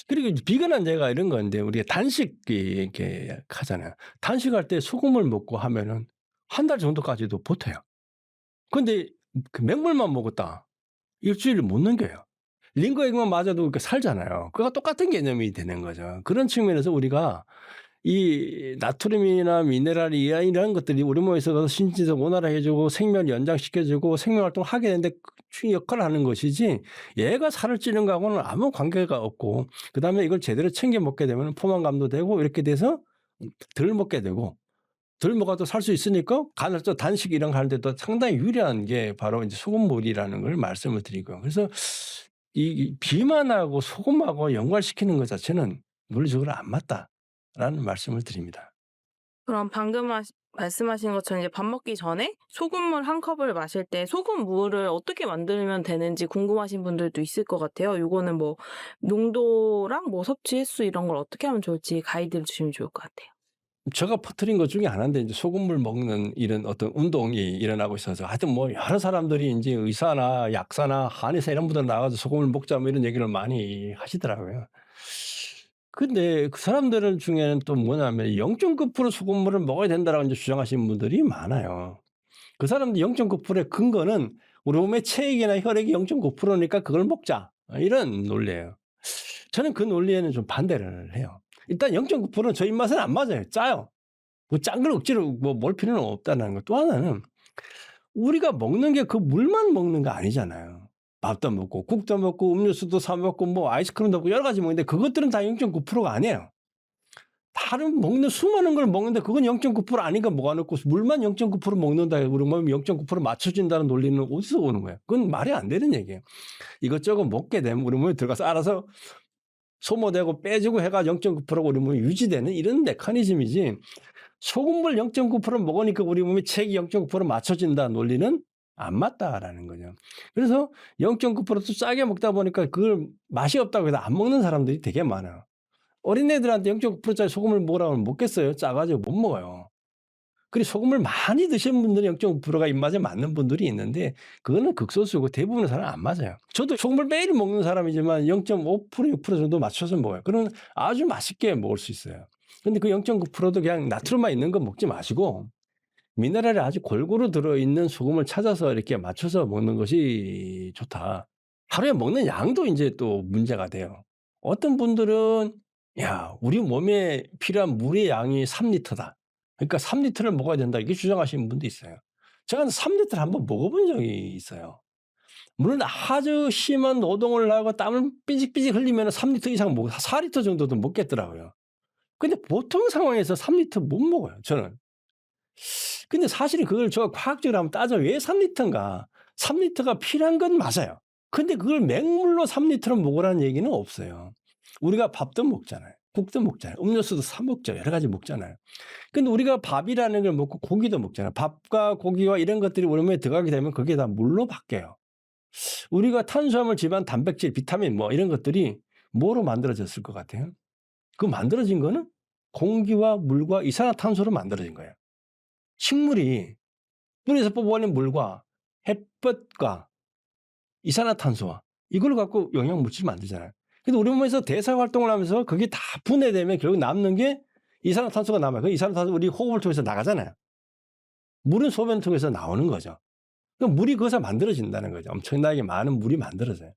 그리고 이제 비건한 제가 이런 건데 우리가 단식이 이렇게 하잖아요. 단식할 때 소금을 먹고 하면은 한 달 정도까지도 버텨요. 근데 그 맹물만 먹었다. 일주일을 못 넘겨요. 링거액만 맞아도 그 살잖아요. 그거가 똑같은 개념이 되는 거죠. 그런 측면에서 우리가 이 나트륨이나 미네랄이 이런 것들이 우리 몸에서 신진을 원활하게 해 주고 생명을 연장시켜 주고 생명 활동을 하게 되는데 중요한 역할을 하는 것이지 얘가 살을 찌는 거하고는 아무 관계가 없고 그다음에 이걸 제대로 챙겨 먹게 되면 포만감도 되고 이렇게 돼서 덜 먹게 되고 덜 먹어도 살 수 있으니까 간헐적 단식 이런 거 하는 데도 상당히 유리한 게 바로 인제 소금물이라는 걸 말씀을 드리고요. 그래서 이 비만하고 소금하고 연관시키는 것 자체는 논리적으로 안 맞다라는 말씀을 드립니다. 그럼 방금 말씀하신 것처럼 이제 밥 먹기 전에 소금물 한 컵을 마실 때 소금물을 어떻게 만들면 되는지 궁금하신 분들도 있을 것 같아요. 요거는 뭐 농도랑 뭐 섭취 횟수 이런 걸 어떻게 하면 좋을지 가이드를 주시면 좋을 것 같아요. 제가 퍼뜨린 것 중에 하나인데 인제 소금물 먹는 이런 어떤 운동이 일어나고 있어서 하여튼 뭐 여러 사람들이 인제 의사나 약사나 한의사 이런 분들 나와서 "소금을 먹자." 뭐 이런 얘기를 많이 하시더라고요. 근데 그 사람들 중에는 또 뭐냐면 0.9% 소금물을 먹어야 된다라고 인제 주장하시는 분들이 많아요. 그 사람들 0.9%의 근거는 우리 몸의 체액이나 혈액이 0.9%니까 그걸 먹자. 이런 논리예요. 저는 그 논리에는 좀 반대를 해요. 일단 0.9%는 저 입맛에는 안 맞아요. 짜요. 뭐 짠 걸 억지로 뭐 먹을 필요는 없다는 거. 또 하나는 우리가 먹는 게 그 물만 먹는 거 아니잖아요. 밥도 먹고 국도 먹고 음료수도 사 먹고 뭐 아이스크림도 먹고 여러 가지 먹는데 그것들은 다 0.9%가 아니에요. 다른 먹는 수많은 걸 먹는데 그건 0.9% 아닌 거 뭐가 놓고 물만 0.9% 먹는다 우리 몸이 0.9% 맞춰진다는 논리는 어디서 오는 거예요? 그건 말이 안 되는 얘기예요. 이것저것 먹게 되면 우리 몸에 들어가서 알아서 소모되고 빼지고 해가 0.9%가 우리 몸에 유지되는 이런 메커니즘이지 소금물 0.9% 먹으니까 우리 몸이 체액이 0.9% 맞춰진다 논리는 안 맞다라는 거죠. 그래서 0.9%도 짜게 먹다 보니까 그걸 맛이 없다고 해서 안 먹는 사람들이 되게 많아요. 어린애들한테 0.9%짜리 소금을 먹으라고 하면 먹겠어요? 짜 가지고 못 먹어요. 그리고 소금을 많이 드시는 분들은 0.5%가 입맛에 맞는 분들이 있는데 그거는 극소수고 대부분의 사람은 안 맞아요. 저도 소금을 매일 먹는 사람이지만 0.5% 6% 정도 맞춰서 먹어요. 그러면 아주 맛있게 먹을 수 있어요. 근데 그 0.9%도 그냥 나트륨만 있는 거 먹지 마시고 미네랄이 아주 골고루 들어있는 소금을 찾아서 이렇게 맞춰서 먹는 것이 좋다. 하루에 먹는 양도 인제 또 문제가 돼요. 어떤 분들은 "야 우리 몸에 필요한 물의 양이 3 리터다. 그러니까 3 리터를 먹어야 된다." 이렇게 주장하시는 분도 있어요. 제가 3 리터를 한번 먹어 본 적이 있어요. 물론 아주 심한 노동을 하고 땀을 삐직삐직 흘리면은 3 리터 이상 먹어 4 리터 정도도 먹겠더라고요. 근데 보통 상황에서 3 리터 못 먹어요 저는. 근데 사실은 그걸 제가 과학적으로 한번 따져 왜 3 리터인가. 3 리터가 필요한 건 맞아요. 근데 그걸 맹물로 3 리터를 먹으라는 얘기는 없어요. 우리가 밥도 먹잖아요. 국도 먹잖아요. 음료수도 사 먹죠. 여러 가지 먹잖아요. 근데 우리가 밥이라는 걸 먹고 고기도 먹잖아요. 밥과 고기와 이런 것들이 우리 몸에 들어가게 되면 그게 다 물로 바뀌어요. 우리가 탄수화물, 지방, 단백질, 비타민 뭐 이런 것들이 뭐로 만들어졌을 것 같아요? 그 만들어진 거는 공기와 물과 이산화탄소로 만들어진 거예요. 식물이 뿌리에서 뽑아올린 물과 햇볕과 이산화탄소와 이걸 갖고 영양물질을 만들잖아요. 근데 우리 몸에서 대사 활동을 하면서 그게 다 분해되면 결국 남는 게 이산화탄소가 남아요. 그 이산화탄소 우리 호흡을 통해서 나가잖아요. 물은 소변을 통해서 나오는 거죠. 그럼 물이 거기서 만들어진다는 거죠. 엄청나게 많은 물이 만들어져요.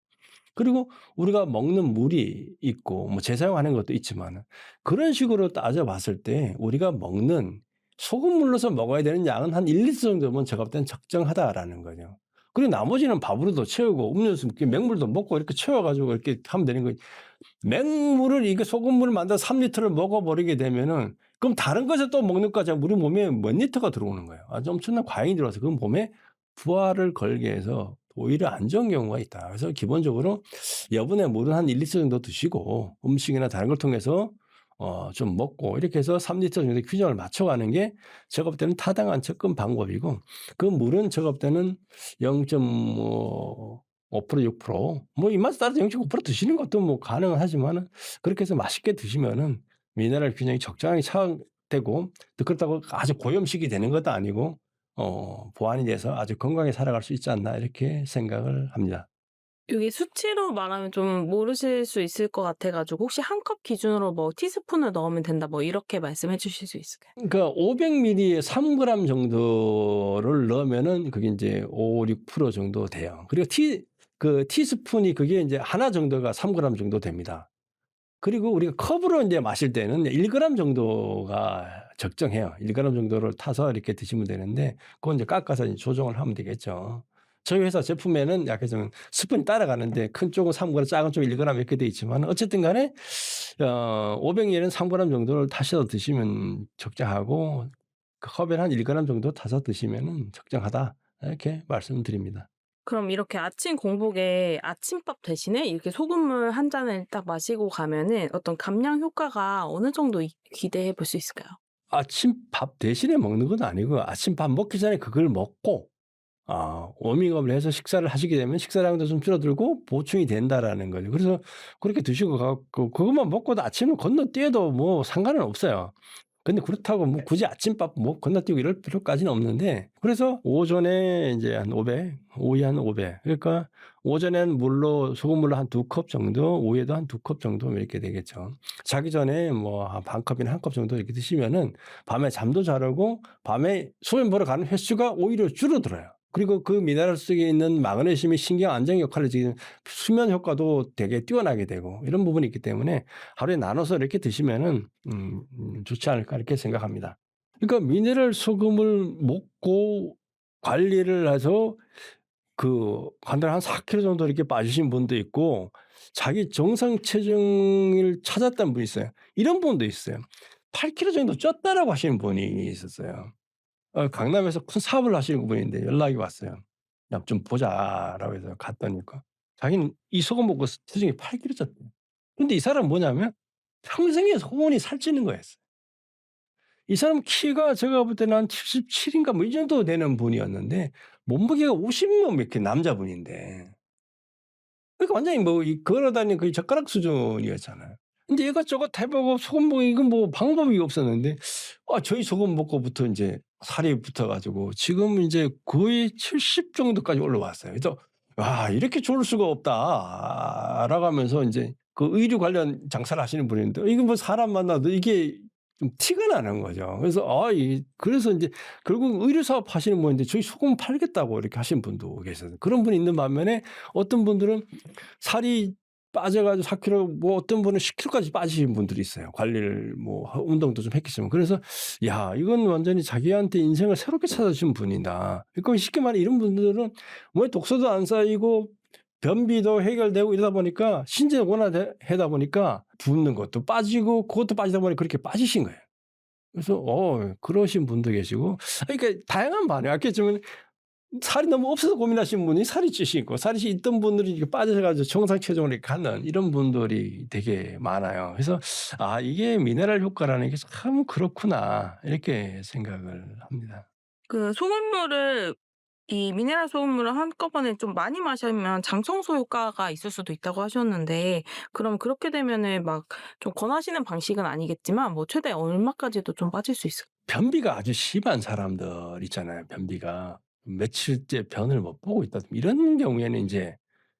그리고 우리가 먹는 물이 있고 뭐 재사용하는 것도 있지만은 그런 식으로 따져 봤을 때 우리가 먹는 소금물로서 먹어야 되는 양은 한 1 리터 정도면 제가 볼 때는 적정하다라는 거죠. 그리고 나머지는 밥으로도 채우고 음료수 이렇게 맹물도 먹고 이렇게 채워 가지고 이렇게 하면 되는 거지. 맹물을 이게 소금물을 만들어서 3 리터를 먹어 버리게 되면은 그럼 다른 것을 또 먹는 거지 우리 몸에 몇 리터가 들어오는 거예요. 아주 엄청난 과잉이 들어와서 그건 몸에 부하를 걸게 해서 오히려 안 좋은 경우가 있다. 그래서 기본적으로 여분의 물은 한 1 리터 정도 드시고 음식이나 다른 걸 통해서 좀 먹고 이렇게 해서 3 리터 정도의 균형을 맞춰가는 게 제가 볼 때는 타당한 접근 방법이고 그 물은 제가 볼 때는 0.5% 6%뭐 입맛에 따라서 0.9% 드시는 것도 뭐 가능은 하지만은 그렇게 해서 맛있게 드시면은 미네랄 균형이 적정하게 차되고 또 그렇다고 아주 고염식이 되는 것도 아니고 보완이 돼서 아주 건강하게 살아갈 수 있지 않나 이렇게 생각을 합니다. 이게 수치로 말하면 좀 모르실 수 있을 것 같아 가지고 혹시 한 컵 기준으로 뭐 티스푼을 넣으면 된다 뭐 이렇게 말씀해 주실 수 있을까요? 그러니까 500 밀리에 3 그램 정도를 넣으면은 그게 인제 5-6% 정도 돼요. 그리고 티스푼이 그게 인제 하나 정도가 3 그램 정도 됩니다. 그리고 우리가 컵으로 인제 마실 때는 1 그램 정도가 적정해요. 1 그램 정도를 타서 이렇게 드시면 되는데 그건 이제 깎아서 이제 조정을 하면 되겠죠. 저희 회사 제품에는 약간 좀 스푼이 따라가는데 큰 쪽은 3 그램 작은 쪽은 1 그램 이렇게 돼 있지만 어쨌든 간에 500 ml는 3 그램 정도를 타셔서 드시면 적정하고 그 컵에 한 1 그램 정도 타서 드시면은 적정하다. 이렇게 말씀드립니다. 그럼 이렇게 아침 공복에 아침밥 대신에 이렇게 소금물 한 잔을 딱 마시고 가면은 어떤 감량 효과가 어느 정도 기대해 볼 수 있을까요? 아침밥 대신에 먹는 건 아니고 아침밥 먹기 전에 그걸 먹고 워밍업을 해서 식사를 하시게 되면 식사량도 좀 줄어들고 보충이 된다라는 거죠. 그래서 그렇게 드시고 갖고 그것만 먹고도 아침을 건너뛰어도 뭐 상관은 없어요. 근데 그렇다고 뭐 굳이 아침밥 뭐 건너뛰고 이럴 필요까지는 없는데 그래서 오전에 인제 한 500, 오후에 한 500 그러니까 오전에는 물로 소금물로 한 2 컵 정도, 오후에도 한 2 컵 정도 이렇게 되겠죠. 자기 전에 뭐 한 반 컵이나 1컵 정도 이렇게 드시면은 밤에 잠도 잘 오고 밤에 소변 보러 가는 횟수가 오히려 줄어들어요. 그리고 그 미네랄 속에 있는 마그네슘이 신경 안정 역할을 지금 수면 효과도 되게 뛰어나게 되고 이런 부분이 있기 때문에 하루에 나눠서 이렇게 드시면은 좋지 않을까 이렇게 생각합니다. 그러니까 미네랄 소금을 먹고 관리를 해서 한 달에 한 4 킬로 정도 이렇게 빠지신 분도 있고 자기 정상 체중을 찾았던 분이 있어요. 이런 분도 있어요. 8 킬로 정도 쪘다라고 하시는 분이 있었어요. 강남에서 큰 사업을 하시는 분인데 연락이 왔어요. "야 좀 보자."라고 해서 갔더니까 자기는 이 소금 먹고 체중이 8 킬로 쪘대요. 근데 이 사람은 뭐냐면 평생에 소원이 살찌는 거였어요. 이 사람 키가 제가 볼 때는 한 77 인가 뭐 이 정도 되는 분이었는데 몸무게가 50 뭐 이렇게 남자분인데 그러니까 완전히 뭐 이 걸어 다니는 거의 젓가락 수준이었잖아요. 근데 이것저것 해 보고 소금 뭐 이건 뭐 방법이 없었는데 저희 소금 먹고부터 인제 살이 붙어 가지고 지금 인제 거의 70 정도까지 올라왔어요. 그래서 '와 이렇게 좋을 수가 없다.'라고 하면서 인제 그 의류 관련 장사를 하시는 분인데 이게 뭐 사람 만나도 이게 좀 티가 나는 거죠. 그래서 그래서 인제 결국 의류 사업 하시는 분인데 "저희 소금 팔겠다."고 이렇게 하신 분도 계세요. 그런 분이 있는 반면에 어떤 분들은 살이 빠져 가지고 4 킬로 뭐 어떤 분은 10 킬로까지 빠지신 분들이 있어요. 관리를 뭐 운동도 좀 했겠지만. 그래서 '야 이건 완전히 자기한테 인생을 새롭게 찾아주신 분이다.' 그러니까 쉽게 말해 이런 분들은 몸에 독소도 안 쌓이고 변비도 해결되고 이러다 보니까 신체 원활 하다 보니까 붓는 것도 빠지고 그것도 빠지다 보니 그렇게 빠지신 거예요. 그래서 그러신 분도 계시고 그러니까 다양한 반응이 아까 했지만 살이 너무 없어서 고민하시는 분이 살이 찌시고 살이 있던 분들이 이렇게 빠져 가지고 정상 체중으로 이렇게 가는 이런 분들이 되게 많아요. 그래서 '아 이게 미네랄 효과라는 게 참 그렇구나.' 이렇게 생각을 합니다. 그 소금물을 이 미네랄 소금물을 한꺼번에 좀 많이 마시면 장 청소 효과가 있을 수도 있다고 하셨는데 그럼 그렇게 되면은 막 좀 권하시는 방식은 아니겠지만 뭐 최대 얼마까지도 좀 빠질 수 있을까요? 변비가 아주 심한 사람들 있잖아요. 변비가 며칠째 변을 못 보고 있다. 이런 경우에는 인제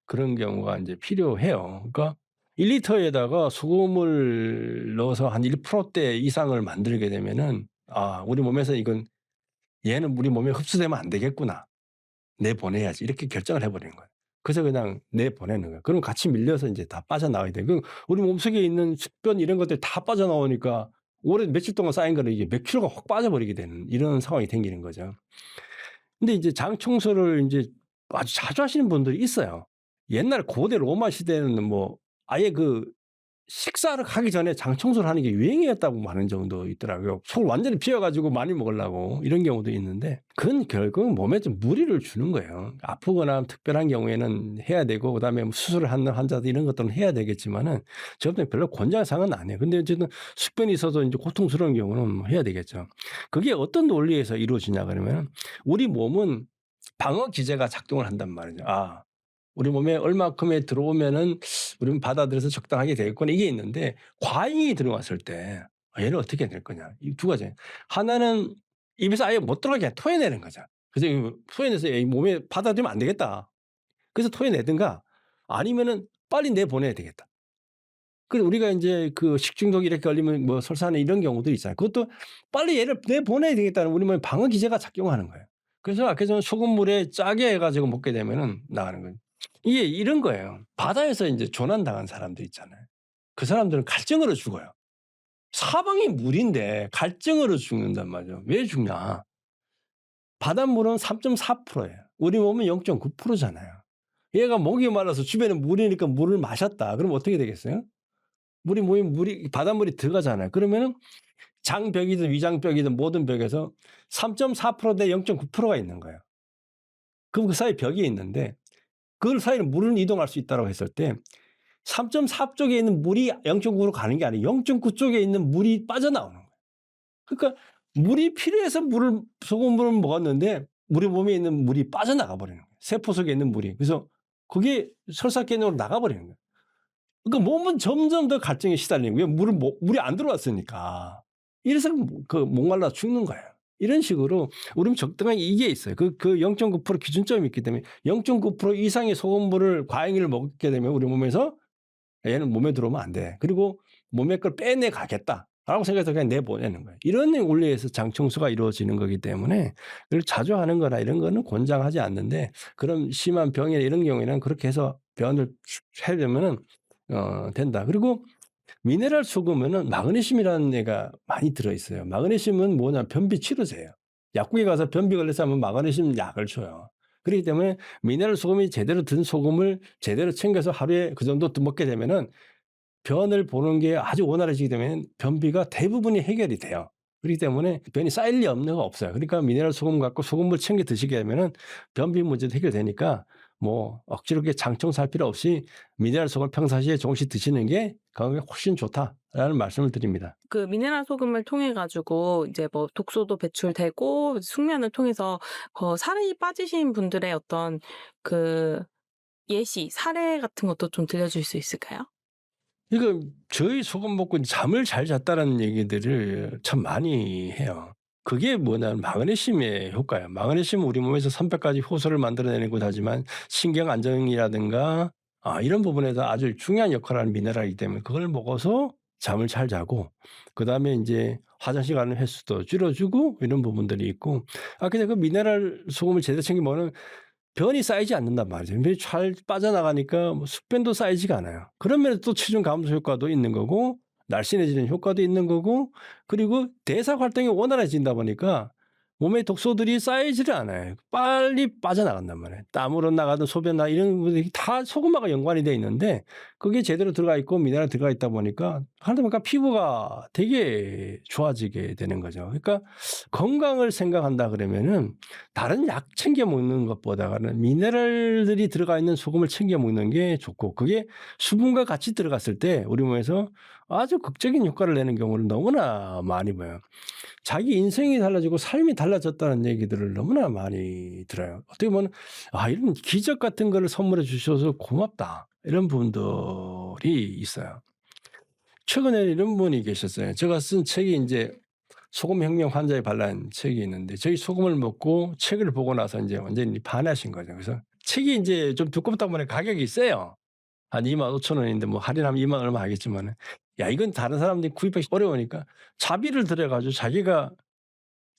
그런 경우가 인제 필요해요. 그러니까 1 리터에다가 소금을 넣어서 한 1% 대 이상을 만들게 되면은 '아 우리 몸에서 이건 얘는 우리 몸에 흡수되면 안 되겠구나. 내보내야지.' 이렇게 결정을 해 버리는 거예요. 그래서 그냥 내보내는 거예요. 그럼 같이 밀려서 인제 다 빠져나가게 돼요. 우리 몸속에 있는 숙변 이런 것들이 다 빠져나오니까 오래 며칠 동안 쌓인 거는 이게 몇 킬로가 확 빠져버리게 되는 이런 상황이 생기는 거죠. 근데 이제 장 청소를 인제 아주 자주 하시는 분들이 있어요. 옛날 고대 로마 시대에는 뭐 아예 식사를 하기 전에 장 청소를 하는 게 유행이었다고 하는 정도 있더라고요. 속을 완전히 비워 가지고 많이 먹으려고 이런 경우도 있는데 그건 결국은 몸에 좀 무리를 주는 거예요. 아프거나 특별한 경우에는 해야 되고 그다음에 뭐 수술을 하는 환자들 이런 것들은 해야 되겠지만은 저 같은 별로 권장한 사항은 아니에요. 근데 어쨌든 숙변이 있어서 인제 고통스러운 경우는 뭐 해야 되겠죠. 그게 어떤 논리에서 이루어지냐 그러면은 우리 몸은 방어 기제가 작동을 한단 말이죠. 우리 몸에 얼마큼의 들어오면은 우리는 받아들여서 적당하게 되겠구나 이게 있는데 과잉이 들어왔을 때 얘는 어떻게 될 거냐. 이 두 가지. 하나는 입에서 아예 못 들어가게 토해내는 거죠. 그래서 이 토해내서 '이 몸에 받아들이면 안 되겠다.' 그래서 토해내든가 아니면은 '빨리 내보내야 되겠다.' 우리가 인제 식중독 이렇게 걸리면 뭐 설사하는 이런 경우들이 있잖아요. 그것도 빨리 얘를 내보내야 되겠다는 우리 몸에 방어 기제가 작용하는 거예요. 그래서 아까 전에 소금물에 짜게 해 가지고 먹게 되면은 나가는 거예요. 이게 이런 거예요. 바다에서 인제 조난당한 사람들 있잖아요. 그 사람들은 갈증으로 죽어요. 사방이 물인데 갈증으로 죽는단 말이에요. 왜 죽냐? 바닷물은 3.4% 예요. 우리 몸은 0.9% 잖아요. 얘가 목이 말라서 주변에 물이니까 물을 마셨다. 그러면 어떻게 되겠어요? 물이 모이면 물이 바닷물이 들어가잖아요. 그러면은 장벽이든 위장벽이든 모든 벽에서 3.4% 대 0.9%가 있는 거예요. 그럼 그 사이에 벽이 있는데 그 사이로 물은 이동할 수 있다라고 했을 때 3.4 쪽에 있는 물이 0.9로 가는 게 아니고 0.9 쪽에 있는 물이 빠져나오는 거예요. 그러니까 물이 필요해서 소금물을 먹었는데 우리 몸에 있는 물이 빠져나가 버리는 거예요. 세포 속에 있는 물이. 그래서 그게 설사개념으로 나가 버리는 거예요. 그러니까 몸은 점점 더 갈증에 시달리는 거예요. 물이 안 들어왔으니까. 이래서 목말라 죽는 거예요. 이런 식으로 우리는 적당한 이게 있어요. 0.9% 기준점이 있기 때문에 0.9% 이상의 소금물을 과잉을 먹게 되면 우리 몸에서 '얘는 몸에 들어오면 안 돼. 그리고 몸에 걸 빼내 가겠다.'라고 생각해서 그냥 내보내는 거예요. 이런 원리에서 장 청소가 이루어지는 거기 때문에 그걸 자주 하는 거나 이런 거는 권장하지 않는데 그런 심한 병이나 이런 경우에는 그렇게 해서 변을 하려면은 된다. 그리고 미네랄 소금에는 마그네슘이라는 애가 많이 들어 있어요. 마그네슘은 뭐냐 변비 치료제예요. 약국에 가서 변비 걸려서 하면 마그네슘 약을 줘요. 그렇기 때문에 미네랄 소금이 제대로 든 소금을 제대로 챙겨서 하루에 그 정도 먹게 되면은 변을 보는 게 아주 원활해지게 되면 변비가 대부분이 해결이 돼요. 그렇기 때문에 변이 쌓일 리 없는 거 없어요. 그러니까 미네랄 소금 갖고 소금물 챙겨 드시게 되면은 변비 문제도 해결되니까 뭐 억지로 이렇게 장청살 필요 없이 미네랄 소금을 평상시에 조금씩 드시는 게 건강에 훨씬 좋다라는 말씀을 드립니다. 그 미네랄 소금을 통해 가지고 이제 뭐 독소도 배출되고 숙면을 통해서 살이 빠지신 분들의 어떤 그 예시, 사례 같은 것도 좀 들려줄 수 있을까요? 이거 저희 소금 먹고 잠을 잘 잤다는 얘기들을 참 많이 해요. 그게 뭐냐면 마그네슘의 효과예요. 마그네슘은 우리 몸에서 300 가지 효소를 만들어내고 하지만 신경 안정이라든가 이런 부분에서 아주 중요한 역할을 하는 미네랄이기 때문에 그걸 먹어서 잠을 잘 자고 그다음에 인제 화장실 가는 횟수도 줄여 주고 이런 부분들이 있고 근데 그 미네랄 소금을 제대로 챙겨 먹으면 변이 쌓이지 않는단 말이죠. 변이 잘 빠져나가니까 뭐 숙변도 쌓이지가 않아요. 그런 면에서 또 체중 감소 효과도 있는 거고 날씬해지는 효과도 있는 거고 그리고 대사 활동이 원활해진다 보니까 몸의 독소들이 쌓이지를 않아요. 빨리 빠져나간단 말이에요. 땀으로 나가든 소변 나 이런 부분들이 다 소금하고 연관이 돼 있는데 그게 제대로 들어가 있고 미네랄 들어가 있다 보니까 하다 보니까 피부가 되게 좋아지게 되는 거죠. 그러니까 건강을 생각한다 그러면은 다른 약 챙겨 먹는 것보다는 미네랄들이 들어가 있는 소금을 챙겨 먹는 게 좋고 그게 수분과 같이 들어갔을 때 우리 몸에서 아주 극적인 효과를 내는 경우를 너무나 많이 봐요. 자기 인생이 달라지고 삶이 달라졌다는 얘기들을 너무나 많이 들어요. 어떻게 보면 '이런 기적 같은 거를 선물해 주셔서 고맙다.' 이런 분들이 있어요. 최근에 이런 분이 계셨어요. 제가 쓴 책이 인제 소금혁명 환자에 관한 책이 있는데 저희 소금을 먹고 책을 보고 나서 인제 완전히 반하신 거죠. 그래서 책이 인제 좀 두껍다 보니 가격이 세요. 한 25,000 원인데 뭐 할인하면 2만 얼마 하겠지만은 이건 다른 사람들이 구입하기 어려우니까 자비를 들여 가지고 자기가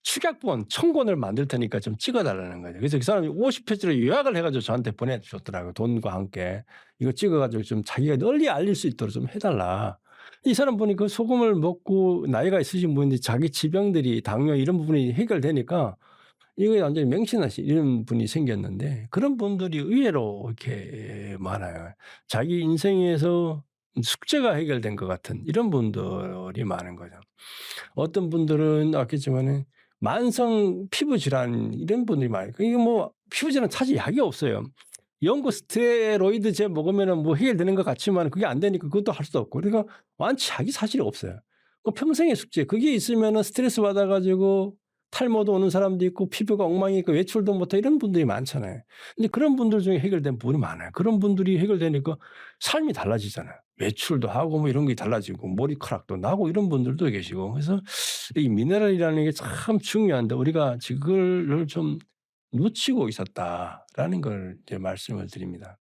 축약본 1,000권을 만들 테니까 좀 찍어 달라는 거죠. 그래서 그 사람이 50페이지를 요약을 해 가지고 저한테 보내줬더라고요, 돈과 함께. "이거 찍어 가지고 좀 자기가 널리 알릴 수 있도록 좀 해 달라." 이 사람 보니 그 소금을 먹고 나이가 있으신 분인데 자기 지병들이 당뇨 이런 부분이 해결되니까 이거에 완전히 맹신하신 이런 분이 생겼는데 그런 분들이 의외로 이렇게 많아요. 자기 인생에서 숙제가 해결된 것 같은 이런 분들이 많은 거죠. 어떤 분들은 아겠지만은 만성 피부 질환 이런 분들이 많아요. 이게 뭐 피부 질환 사실 약이 없어요. 연고 스테로이드제 먹으면은 뭐 해결되는 것 같지만 그게 안 되니까 그것도 할 수도 없고 그러니까 완치 약이 사실 없어요. 그 평생의 숙제 그게 있으면은 스트레스 받아 가지고 탈모도 오는 사람도 있고 피부가 엉망이니까 외출도 못해 이런 분들이 많잖아요. 근데 그런 분들 중에 해결된 분이 많아요. 그런 분들이 해결되니까 삶이 달라지잖아요. 외출도 하고 뭐 이런 게 달라지고 머리카락도 나고 이런 분들도 계시고 그래서 이 미네랄이라는 게 참 중요한데 우리가 그거를 좀 놓치고 있었다라는 걸 이제 말씀을 드립니다.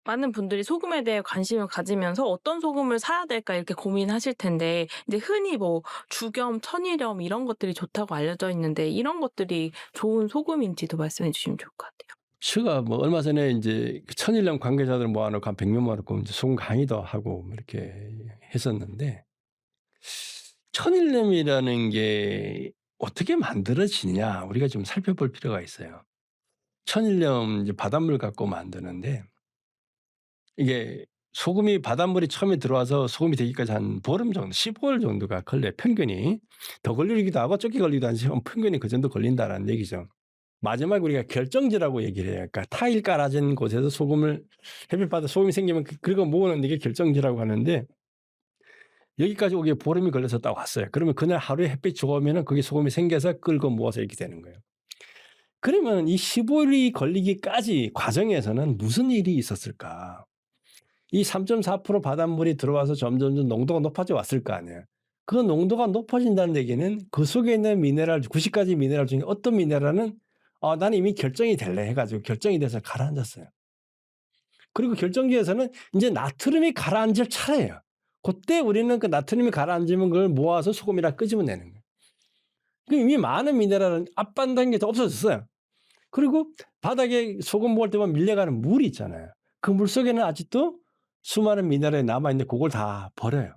많은 분들이 소금에 대해 관심을 가지면서 '어떤 소금을 사야 될까?' 이렇게 고민하실 텐데 이제 흔히 뭐 죽염, 천일염 이런 것들이 좋다고 알려져 있는데 이런 것들이 좋은 소금인지도 말씀해 주시면 좋을 것 같아요. 제가 뭐 얼마 전에 인제 그 천일염 관계자들 모아 놓고 한 100명 모아 놓고 인제 소금 강의도 하고 뭐 이렇게 했었는데 천일염이라는 게 어떻게 만들어지냐 우리가 좀 살펴볼 필요가 있어요. 천일염 이제 바닷물 갖고 만드는데 이게 소금이 바닷물이 처음에 들어와서 소금이 되기까지 한 보름 정도 15일 정도가 걸려요 평균이. 더 걸리기도 하고 적게 걸리기도 하지만 평균이 그 정도 걸린다라는 얘기죠. 마지막에 우리가 결정지라고 얘기를 해요. 그러니까 타일 깔아진 곳에서 소금을 햇빛 받아 소금이 생기면 그거 모으는 게 결정지라고 하는데 여기까지 오기에 보름이 걸려서 딱 왔어요. 그러면 그날 하루에 햇빛이 좋으면은 그게 소금이 생겨서 끌고 모아서 이렇게 되는 거예요. 그러면 이 15일이 걸리기까지 과정에서는 무슨 일이 있었을까? 이 3.4% 바닷물이 들어와서 점점점 농도가 높아져 왔을 거 아니에요. 그 농도가 높아진다는 얘기는 그 속에 있는 미네랄 90 가지 미네랄 중에 어떤 미네랄은 나는 이미 결정이 될래." 해 가지고 결정이 돼서 가라앉았어요. 그리고 결정지에서는 인제 나트륨이 가라앉을 차례예요. 고때 우리는 그 나트륨이 가라앉으면 그걸 모아서 소금이랑 끄집어내는 거예요. 그 이미 많은 미네랄은 앞반 단계에서 없어졌어요. 그리고 바닥에 소금 먹을 때 보면 밀려가는 물이 있잖아요. 그 물속에는 아직도 수많은 미네랄이 남아있는데 고걸 다 버려요.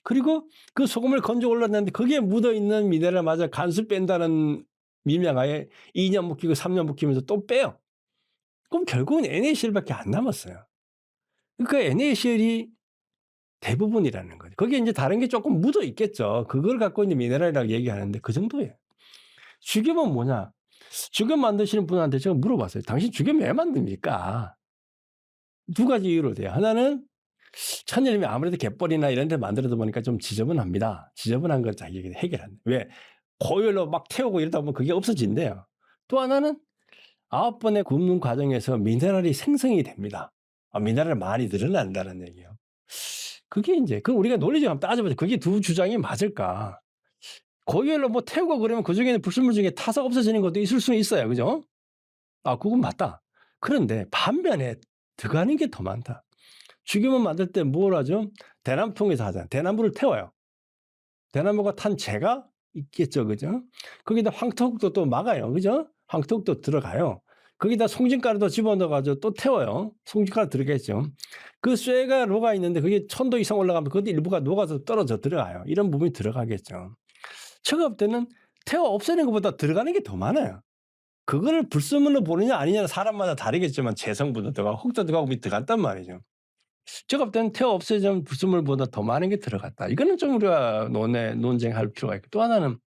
그리고 그 소금을 건져 올렸는데 거기에 묻어 있는 미네랄마저 간수 뺀다는 밀명하에 2년 묵히고 3년 묵히면서 또 빼요. 그럼 결국은 NaCl 밖에 안 남았어요. 그러니까 NaCl이 대부분이라는 거죠. 거기에 인제 다른 게 쪼끔 묻어 있겠죠. 그걸 갖고 이제 미네랄이라고 얘기하는데 그 정도예요. 죽염은 뭐냐? 죽염 만드시는 분한테 제가 물어봤어요. "당신 죽염 왜 만듭니까?" 두 가지 이유로 돼요. 하나는 천일염이 아무래도 갯벌이나 이런 데 만들어다 보니까 좀 지저분합니다. 지저분한 걸 자기가 해결한다. 왜? 고열로 막 태우고 이러다 보면 그게 없어진대요. 또 하나는 9 번의 굽는 과정에서 미네랄이 생성이 됩니다. 미네랄이 많이 늘어난다는 얘기예요. 그게 인제 그 우리가 논리적으로 한번 따져 보자. 그게 두 주장이 맞을까? 고열로 뭐 태우고 그러면 그중에는 불순물 중에 타서 없어지는 것도 있을 수는 있어요. 그죠? 그건 맞다. 그런데 반면에 들어가는 게 더 많다. 죽임을 만들 때 뭘 하죠? 대나무통에서 하잖아요. 대나무를 태워요. 대나무가 탄 재가 있겠죠. 그죠? 거기다 황토국도 또 막아요. 그죠? 황토국도 들어가요. 거기다 송진가루도 집어넣어 가지고 또 태워요. 송진가루 들어가겠죠. 그 쇠가 녹아 있는데 그게 1000도 이상 올라가면 그것도 일부가 녹아서 떨어져 들어가요. 이런 부분이 들어가겠죠. 제가 볼 때는 태워 없애는 것보다 들어가는 게 더 많아요. 그거를 불순물로 보느냐 아니냐는 사람마다 다르겠지만 재성분도 들어가고 흙도 들어가고 밑 들어갔단 말이죠. 제가 볼 때는 태워 없애자면 불순물보다 더 많은 게 들어갔다. 이거는 좀 우리가 논쟁할 필요가 있고 또 하나는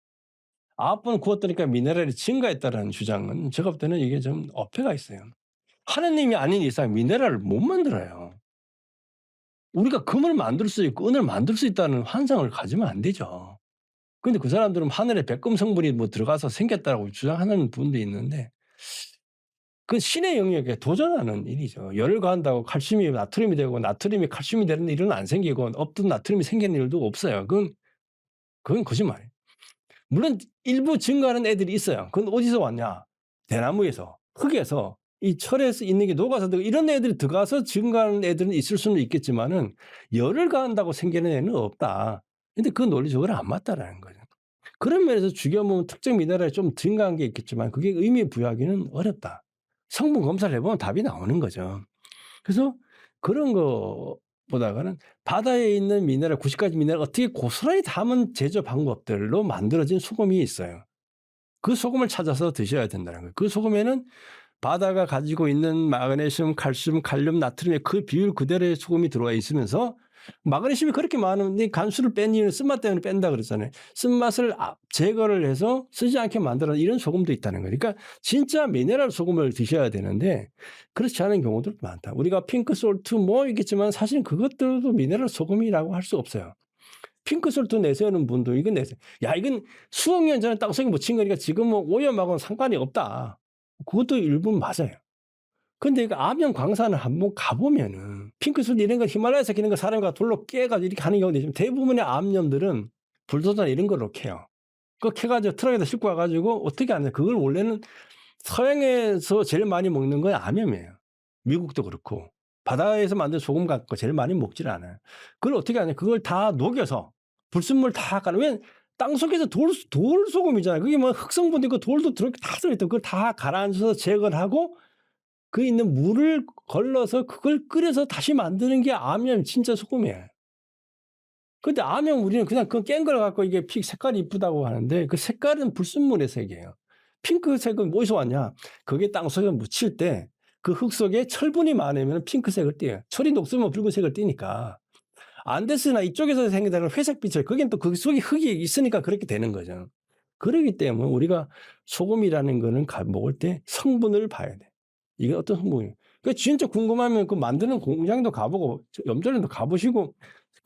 9번 구웠더니까 미네랄이 증가했다라는 주장은 제가 볼 때는 이게 좀 어폐가 있어요. 하느님이 아닌 이상 미네랄을 못 만들어요. 우리가 금을 만들 수 있고 은을 만들 수 있다는 환상을 가지면 안 되죠. 근데 그 사람들은 하늘에 백금 성분이 뭐 들어가서 생겼다고 주장하는 분도 있는데 그 신의 영역에 도전하는 일이죠. 열을 가한다고 칼슘이 나트륨이 되고 나트륨이 칼슘이 되는 일은 안 생기고 없던 나트륨이 생기는 일도 없어요. 그건 거짓말이에요. 물론 일부 증가하는 애들이 있어요. 그건 어디서 왔냐? 대나무에서, 흙에서, 이 철에서 있는 게 녹아서 이런 애들이 들어가서 증가하는 애들은 있을 수는 있겠지만은 열을 가한다고 생기는 애는 없다. 근데 그건 논리적으로 안 맞다라는 거죠. 그런 면에서 죽여보면 특정 미네랄이 좀 증가한 게 있겠지만 그게 의미 부여하기는 어렵다. 성분 검사를 해보면 답이 나오는 거죠. 그래서 그런 거보다가는 바다에 있는 미네랄 90가지 미네랄을 어떻게 고스란히 담은 제조 방법들로 만들어진 소금이 있어요. 그 소금을 찾아서 드셔야 된다는 거예요. 그 소금에는 바다가 가지고 있는 마그네슘, 칼슘, 칼륨, 나트륨의 그 비율 그대로의 소금이 들어와 있으면서 마그네슘이 그렇게 많은데 간수를 뺀 이유는 쓴맛 때문에 뺀다 그랬잖아요. 쓴맛을 제거를 해서 쓰지 않게 만들어 이런 소금도 있다는 거예요. 그러니까 진짜 미네랄 소금을 드셔야 되는데 그렇지 않은 경우도 많다. 우리가 핑크 솔트 뭐 있겠지만 사실은 그것들도 미네랄 소금이라고 할 수 없어요. 핑크 솔트 내세우는 분도 이건 내세요. 야 이건 수억 년 전에 땅속에 묻힌 거니까 지금 뭐 오염하고는 상관이 없다. 그것도 일부는 맞아요. 근데 그 암연 광산을 한번 가 보면은 핑크솔 이런 거 히말라야에서 캐는 거 사람과 돌로 깨 가지고 이렇게 하는 경우도 있지만 대부분의 암염들은 불도저나 이런 걸로 캐요. 그거 캐 가지고 트럭에다 싣고 와 가지고 어떻게 하냐 그걸 원래는 서양에서 제일 많이 먹는 건 암염이에요. 미국도 그렇고. 바다에서 만든 소금 갖고 제일 많이 먹질 않아요. 그걸 어떻게 하냐 그걸 다 녹여서 불순물 다 깔아 왜냐면 땅속에서 돌 소금이잖아요. 그게 뭐 흑성분도 있고 돌도 다 들어 있다. 그걸 다 가라앉혀서 제거를 하고 그 있는 물을 걸러서 그걸 끓여서 다시 만드는 게 암염 진짜 소금이에요. 근데 암염 우리는 그냥 그 깬 걸 갖고 이게 색깔이 이쁘다고 하는데 그 색깔은 불순물의 색이에요. 핑크색은 어디서 왔냐? 그게 땅속에 묻힐 때 그 흙 속에 철분이 많으면 핑크색을 띠어요. 철이 녹으면 붉은색을 띠니까. 안데스나 이쪽에서 생긴다는 회색빛을 거긴 또 그 속에 흙이 있으니까 그렇게 되는 거죠. 그러기 때문에 우리가 소금이라는 거는 먹을 때 성분을 봐야 돼. 이게 어떤 성분이에요. 그 진짜 궁금하면 그 만드는 공장도 가보고 염전에도 가보시고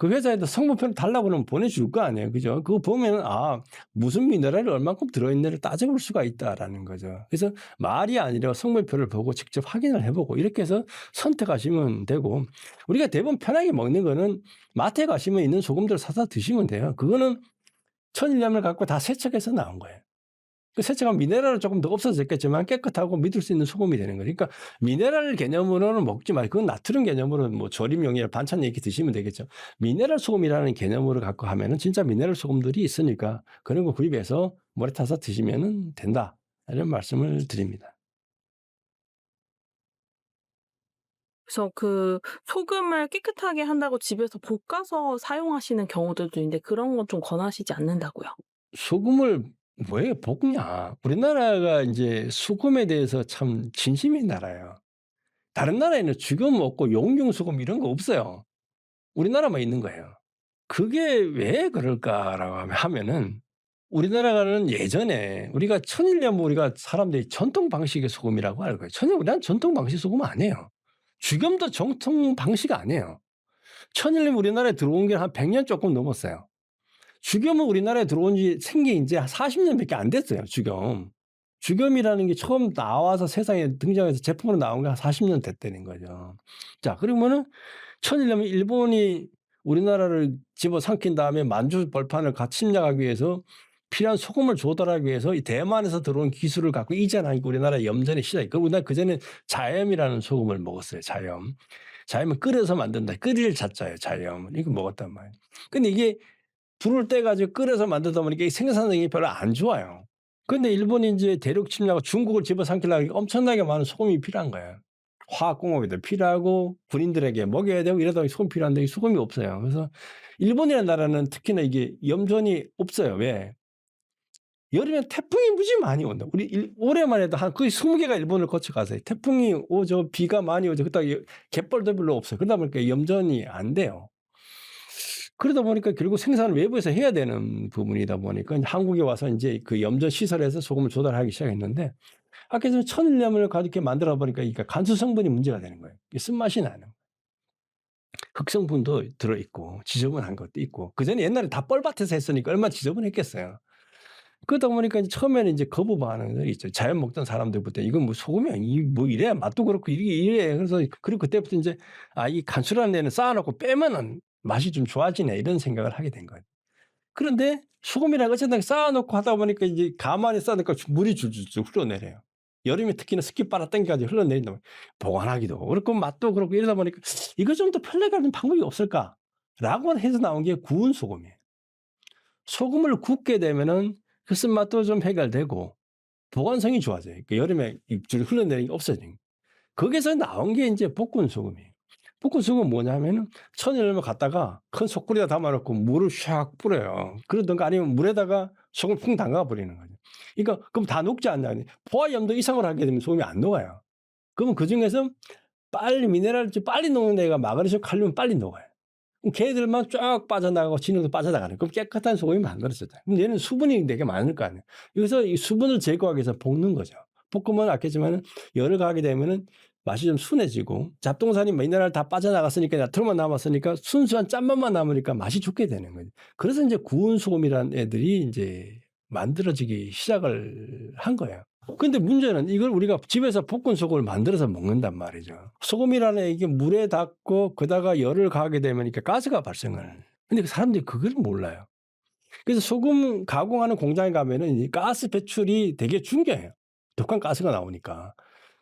그 회사에다 성분표를 달라고 그러면 보내줄 거 아니에요. 그죠? 그거 보면은 무슨 미네랄이 얼만큼 들어있는지를 따져볼 수가 있다라는 거죠. 그래서 말이 아니라 성분표를 보고 직접 확인을 해보고 이렇게 해서 선택하시면 되고 우리가 대부분 편하게 먹는 거는 마트에 가시면 있는 소금들을 사다 드시면 돼요. 그거는 천일염을 갖고 다 세척해서 나온 거예요. 그 세척하면 미네랄은 조금 더 없어졌겠지만 깨끗하고 믿을 수 있는 소금이 되는 거니까 미네랄 개념으로는 먹지 말고 그건 나트륨 개념으로 뭐 조림용이나 반찬 이렇게 드시면 되겠죠. 미네랄 소금이라는 개념으로 갖고 하면은 진짜 미네랄 소금들이 있으니까 그런 거 구입해서 물에 타서 드시면은 된다. 이런 말씀을 드립니다. 그래서 그 소금을 깨끗하게 한다고 집에서 볶아서 사용하시는 경우들도 있는데 그런 건 좀 권하시지 않는다고요? 소금을 왜 볶냐? 우리나라가 인제 소금에 대해서 참 진심인 나라예요. 다른 나라에는 죽여 먹고 용융소금 이런 거 없어요. 우리나라만 있는 거예요. 그게 왜 그럴까라고 하면은 우리나라는 예전에 우리가 천일염 우리가 사람들이 전통 방식의 소금이라고 알고 있어요. 우리나라는 전통 방식 소금 아니에요. 죽염도 정통 방식 아니에요. 천일염 우리나라에 들어온 게 한 100년 조금 넘었어요. 죽염은 우리나라에 들어온 지 생긴 지 한 40년밖에 안 됐어요, 죽염. 죽염이라는 게 처음 나와서 세상에 등장해서 제품으로 나온 게 한 40년 됐다는 거죠. 자 그러면은 천일염이 일본이 우리나라를 집어삼킨 다음에 만주 벌판을 침략하기 위해서 필요한 소금을 조달하기 위해서 이 대만에서 들어온 기술을 갖고 이전하니까 우리나라의 염전의 시작이 그 우리나라 그전에 자염이라는 소금을 먹었어요, 자염. 자염은 끓여서 만든다. 끓일 자자예요, 자염. 이거 먹었단 말이에요. 근데 이게 불을 떼 가지고 끓여서 만들다 보니까 이 생산성이 별로 안 좋아요. 근데 일본이 인제 대륙 침략하고 중국을 집어삼키려고 엄청나게 많은 소금이 필요한 거예요. 화학공업에도 필요하고 군인들에게 먹여야 되고 이러다 보니 소금이 필요한데 이 소금이 없어요. 그래서 일본이라는 나라는 특히나 이게 염전이 없어요. 왜? 여름에 태풍이 무지 많이 온다. 우리 올해만 해도 한 거의 20 개가 일본을 거쳐가서요. 태풍이 오죠. 비가 많이 오죠. 그렇다고 갯벌도 별로 없어요. 그러다 보니까 염전이 안 돼요. 그러다 보니까 결국 생산을 외부에서 해야 되는 부분이다 보니까 인제 한국에 와서 인제 그 염전 시설에서 소금을 조달하기 시작했는데 아까 전에 천일염을 가지고 이렇게 만들어 보니까 이게 간수 성분이 문제가 되는 거예요. 이게 쓴맛이 나는 거예요. 흑성분도 들어 있고 지저분한 것도 있고 그전에 옛날에 다 뻘밭에서 했으니까 얼마나 지저분했겠어요. 그러다 보니까 이제 처음에는 이제 거부 반응이 있죠. 자연 먹던 사람들부터 '이건 뭐 소금이야. 이 뭐 이래 맛도 그렇고 이게 이래.' 그래서 그리고 그때부터 인제 '아 이 간수라는 애는 쌓아 놓고 빼면은 맛이 좀 좋아지네.' 이런 생각을 하게 된 거예요. 그런데 소금이랑 어쨌든 쌓아 놓고 하다 보니까 이제 가만히 쌓아 놓으니까 물이 줄줄줄 흘러내려요. 여름에 특히나 습기 빨아당겨 가지고 흘러내린단 말이에요. 보관하기도 그렇고 맛도 그렇고 이러다 보니까 '이거 좀 더 편하게 하는 방법이 없을까?'라고 해서 나온 게 구운 소금이에요. 소금을 굽게 되면은 그 쓴맛도 좀 해결되고 보관성이 좋아져요. 그러니까 여름에 입술이 흘러내리는 게 없어지는 거기서 나온 게 인제 볶은 소금이에요. 볶은 소금은 뭐냐면은 천일염을 갖다가 큰 솥구리에다 담아 놓고 물을 샥 뿌려요. 그러든가 아니면 물에다가 소금을 풍 담가 버리는 거죠. 그러니까 그럼 다 녹지 않냐. 포화염도 이상을 하게 되면 소금이 안 녹아요. 그러면 그중에서 빨리 미네랄 좀 빨리 녹는 애가 마그네슘, 칼륨은 빨리 녹아요. 그럼 걔들만 쫙 빠져나가고 진흙도 빠져나가는 그럼 깨끗한 소금이 만들어졌다. 그럼 얘는 수분이 되게 많을 거 아니에요. 여기서 이 수분을 제거하기 위해서 볶는 거죠. 볶으면 아겠지만은 열을 가하게 되면은 맛이 좀 순해지고 잡동산이 미네랄 다 빠져나갔으니까 나트륨만 남았으니까 순수한 짠맛만 남으니까 맛이 좋게 되는 거죠. 그래서 인제 구운 소금이라는 애들이 인제 만들어지기 시작을 한 거예요. 근데 문제는 이걸 우리가 집에서 볶은 소금을 만들어서 먹는단 말이죠. 소금이라는 이게 물에 닿고 그다가 열을 가하게 되면 이렇게 가스가 발생을. 근데 그 사람들이 그걸 몰라요. 그래서 소금 가공하는 공장에 가면은 이 가스 배출이 되게 중요해요. 독한 가스가 나오니까.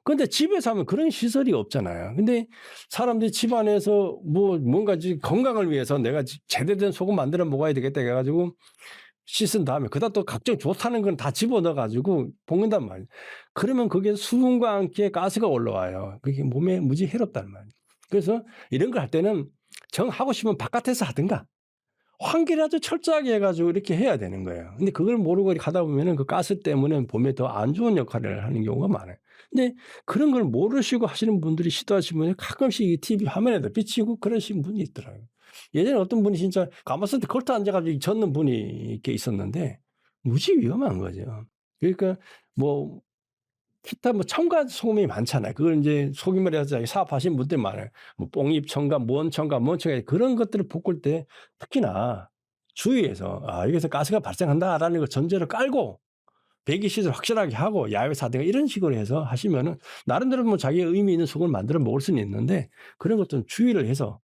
근데 집에서 하면 그런 시설이 없잖아요. 근데 사람들이 집 안에서 뭐 뭔가 건강을 위해서 '내가 제대로 된 소금 만들어 먹어야 되겠다.' 해 가지고 씻은 다음에 그다음 또 각종 좋다는 건 다 집어넣어 가지고 볶는단 말이에요. 그러면 거기에 수분과 함께 가스가 올라와요. 그게 몸에 무지 해롭단 말이에요. 그래서 이런 걸 할 때는 정 하고 싶으면 바깥에서 하든가 환기를 아주 철저하게 해 가지고 이렇게 해야 되는 거예요. 근데 그걸 모르고 이렇게 하다 보면은 그 가스 때문에 몸에 더 안 좋은 역할을 하는 경우가 많아요. 근데 그런 걸 모르시고 하시는 분들이 시도하시면 가끔씩 이 TV 화면에도 비치고 그러신 분이 있더라고요. 예전에 어떤 분이 진짜 가마솥에 걸터 앉아 가지고 젓는 분이 이렇게 있었는데 무지 위험한 거죠. 그러니까 뭐 기타 뭐 첨가 소금이 많잖아요. 그걸 인제 소금을 해서 사업하시는 분들이 많아요. 뭐 뽕잎 첨가, 무언 첨가, 무언 첨가 그런 것들을 볶을 때 특히나 주위에서 '아 여기서 가스가 발생한다.'라는 걸 전제로 깔고 배기 시설 확실하게 하고 야외에서 하든가 이런 식으로 해서 하시면은 나름대로 뭐 자기의 의미 있는 소금을 만들어 먹을 수는 있는데 그런 것들은 주의를 해서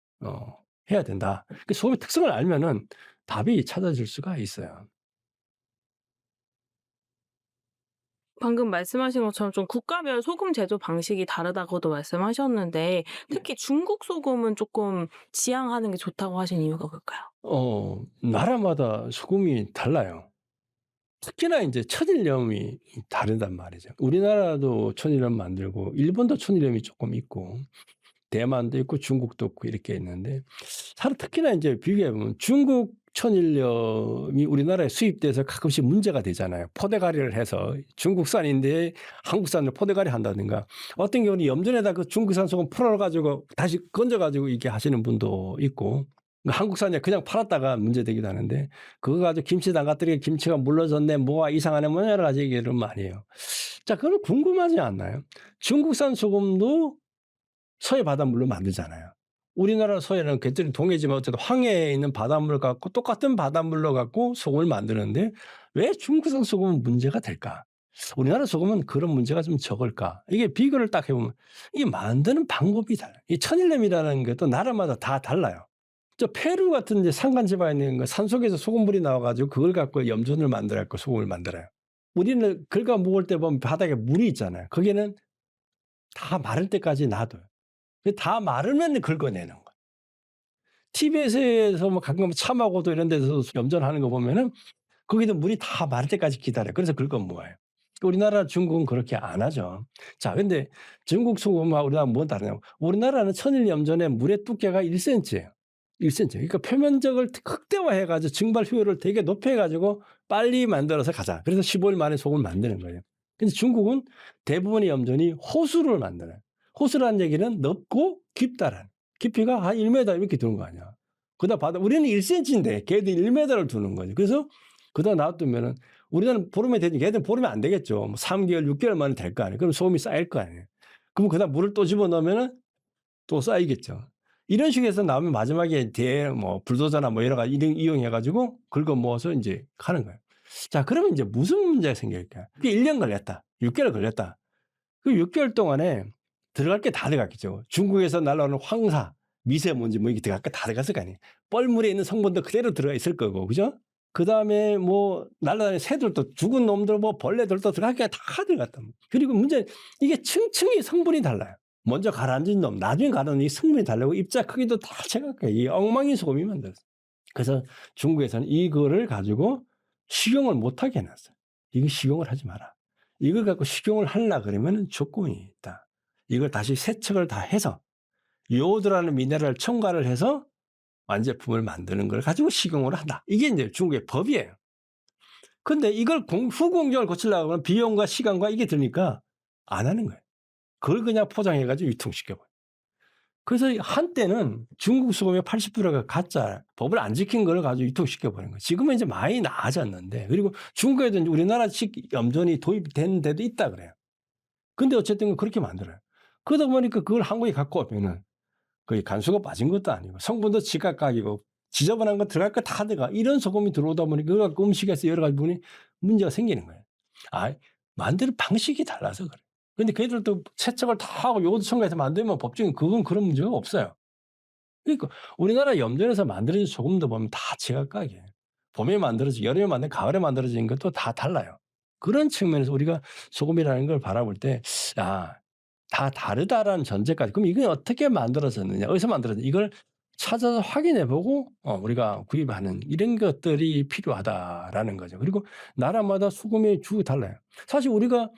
해야 된다. 그 소금의 특성을 알면은 답이 찾아질 수가 있어요. 방금 말씀하신 것처럼 좀 국가별 소금 제조 방식이 다르다고도 말씀하셨는데 네. 특히 중국 소금은 쪼끔 지양하는 게 좋다고 하신 이유가 뭘까요? 나라마다 소금이 달라요. 특히나 인제 천일염이 다르단 말이죠. 우리나라도 천일염 만들고 일본도 천일염이 쪼끔 있고 대만도 있고 중국도 있고 이렇게 있는데 특히나 인제 비교해 보면 중국 천일염이 우리나라에 수입돼서 가끔씩 문제가 되잖아요. 포대가리를 해서 중국산인데 한국산을 포대가리 한다든가 어떤 경우는 염전에다 그 중국산 소금 풀어 가지고 다시 건져 가지고 이렇게 하시는 분도 있고 한국산이 그냥 팔았다가 문제되기도 하는데 그거 가지고 김치 담갔더니 김치가 물러졌네 뭐가 이상하네 뭐 여러 가지 얘기를 많이 해요. 자 그럼 궁금하지 않나요? 중국산 소금도 서해 바닷물로 만들잖아요. 우리나라 서해는 갯들이 동해지만 어쨌든 황해에 있는 바닷물 갖고 똑같은 바닷물로 갖고 소금을 만드는데 왜 중국산 소금은 문제가 될까? 우리나라 소금은 그런 문제가 좀 적을까? 이게 비교를 딱 해 보면 이게 만드는 방법이 달라요. 이 천일염이라는 것도 나라마다 다 달라요. 저 페루 같은 이제 산간 지방에 있는 거 산속에서 소금물이 나와 가지고 그걸 갖고 염전을 만들어 갖고 소금을 만들어요. 우리는 긁어 모을 때 보면 바닥에 물이 있잖아요. 거기는 다 마를 때까지 놔둬요. 그 다 마르면 긁어내는 거예요. TV에서 뭐 가끔 참하고도 이런 데서 염전하는 거 보면은 거기도 물이 다 마를 때까지 기다려요. 그래서 긁어 모아요. 우리나라, 중국은 그렇게 안 하죠. 자, 근데 중국 소금하고 우리나라는 뭐가 다르냐면 우리나라는 천일염전의 물의 두께가 1cm예요. 1cm. 그러니까 표면적을 극대화해 가지고 증발 효율을 되게 높여 가지고 빨리 만들어서 가자. 그래서 15일 만에 소금을 만드는 거예요. 근데 중국은 대부분의 염전이 호수를 만들어요. 호수라는 얘기는 넓고 깊다라는. 깊이가 한 1m 이렇게 두는 거 아니야. 그다음 바다 우리는 1cm인데 걔도 1m를 두는 거죠. 그래서 그다 놔두면은 우리나라는 보름에 되지 걔들은 보름에 안 되겠죠. 뭐 3개월, 6개월 만에 될 거 아니에요. 그럼 소금이 쌓일 거 아니에요. 그럼 그다음 물을 또 집어넣으면은 또 쌓이겠죠. 이런 식으로 해서 나오면 마지막에 뒤에 뭐 불도저나 뭐 여러 가지 이용해 가지고 긁어 모아서 인제 하는 거예요. 자, 그러면 인제 무슨 문제가 생길까요? 그게 1년 걸렸다. 6 개월 걸렸다. 그 6 개월 동안에 들어갈 게 다 들어갔겠죠. 중국에서 날라오는 황사, 미세먼지 뭐 이게 들어갈 게 다 들어갔을 거 아니에요. 뻘물에 있는 성분도 그대로 들어가 있을 거고. 그죠? 그다음에 뭐 날아다니는 새들도 죽은 놈들 뭐 벌레들도 들어갈 게 다 들어갔다. 그리고 문제는 이게 층층이 성분이 달라요. 먼저 가라앉은 놈, 나중에 가라앉은 이 성분이 다르고 입자 크기도 다 제각각 이 엉망인 소금이 만들었어요. 그래서 중국에서는 이거를 가지고 식용을 못 하게 해 놨어요. "이거 식용을 하지 마라. 이걸 갖고 식용을 하려 그러면은 조건이 있다. 이걸 다시 세척을 다 해서 요오드라는 미네랄을 첨가를 해서 완제품을 만드는 걸 가지고 식용을 한다." 이게 인제 중국의 법이에요. 근데 이걸 후공정을 거치려고 하면 비용과 시간과 이게 드니까 안 하는 거예요. 그걸 그냥 포장해 가지고 유통시켜 버려요. 그래서 한때는 중국 소금의 80%가 가짜 법을 안 지킨 걸 가지고 유통시켜 버린 거예요. 지금은 이제 많이 나아졌는데 그리고 중국에도 인제 우리나라식 염전이 도입된 데도 있다 그래요. 근데 어쨌든 그렇게 만들어요. 그러다 보니까 그걸 한국에 갖고 오면은 거의 간수가 빠진 것도 아니고 성분도 지각각이고 지저분한 거 들어갈 거 다 들어가. 이런 소금이 들어오다 보니까 그거 갖고 음식에서 여러 가지 부분이 문제가 생기는 거예요. 아, 만드는 방식이 달라서 그래요. 근데 걔들도 세척을 다 하고 요거도 첨가해서 만들면 법적인 그건 그런 문제가 없어요. 그러니까 우리나라 염전에서 만들어진 소금도 보면 다 제각각이에요. 봄에 만들어진 여름에 만든 가을에 만들어진 것도 다 달라요. 그런 측면에서 우리가 소금이라는 걸 바라볼 때 '아, 다 다르다.'라는 전제까지 그럼 이게 어떻게 만들어졌느냐 어디서 만들어졌느냐 이걸 찾아서 확인해 보고 우리가 구입하는 이런 것들이 필요하다라는 거죠. 그리고 나라마다 소금의 주가 달라요. 사실 우리가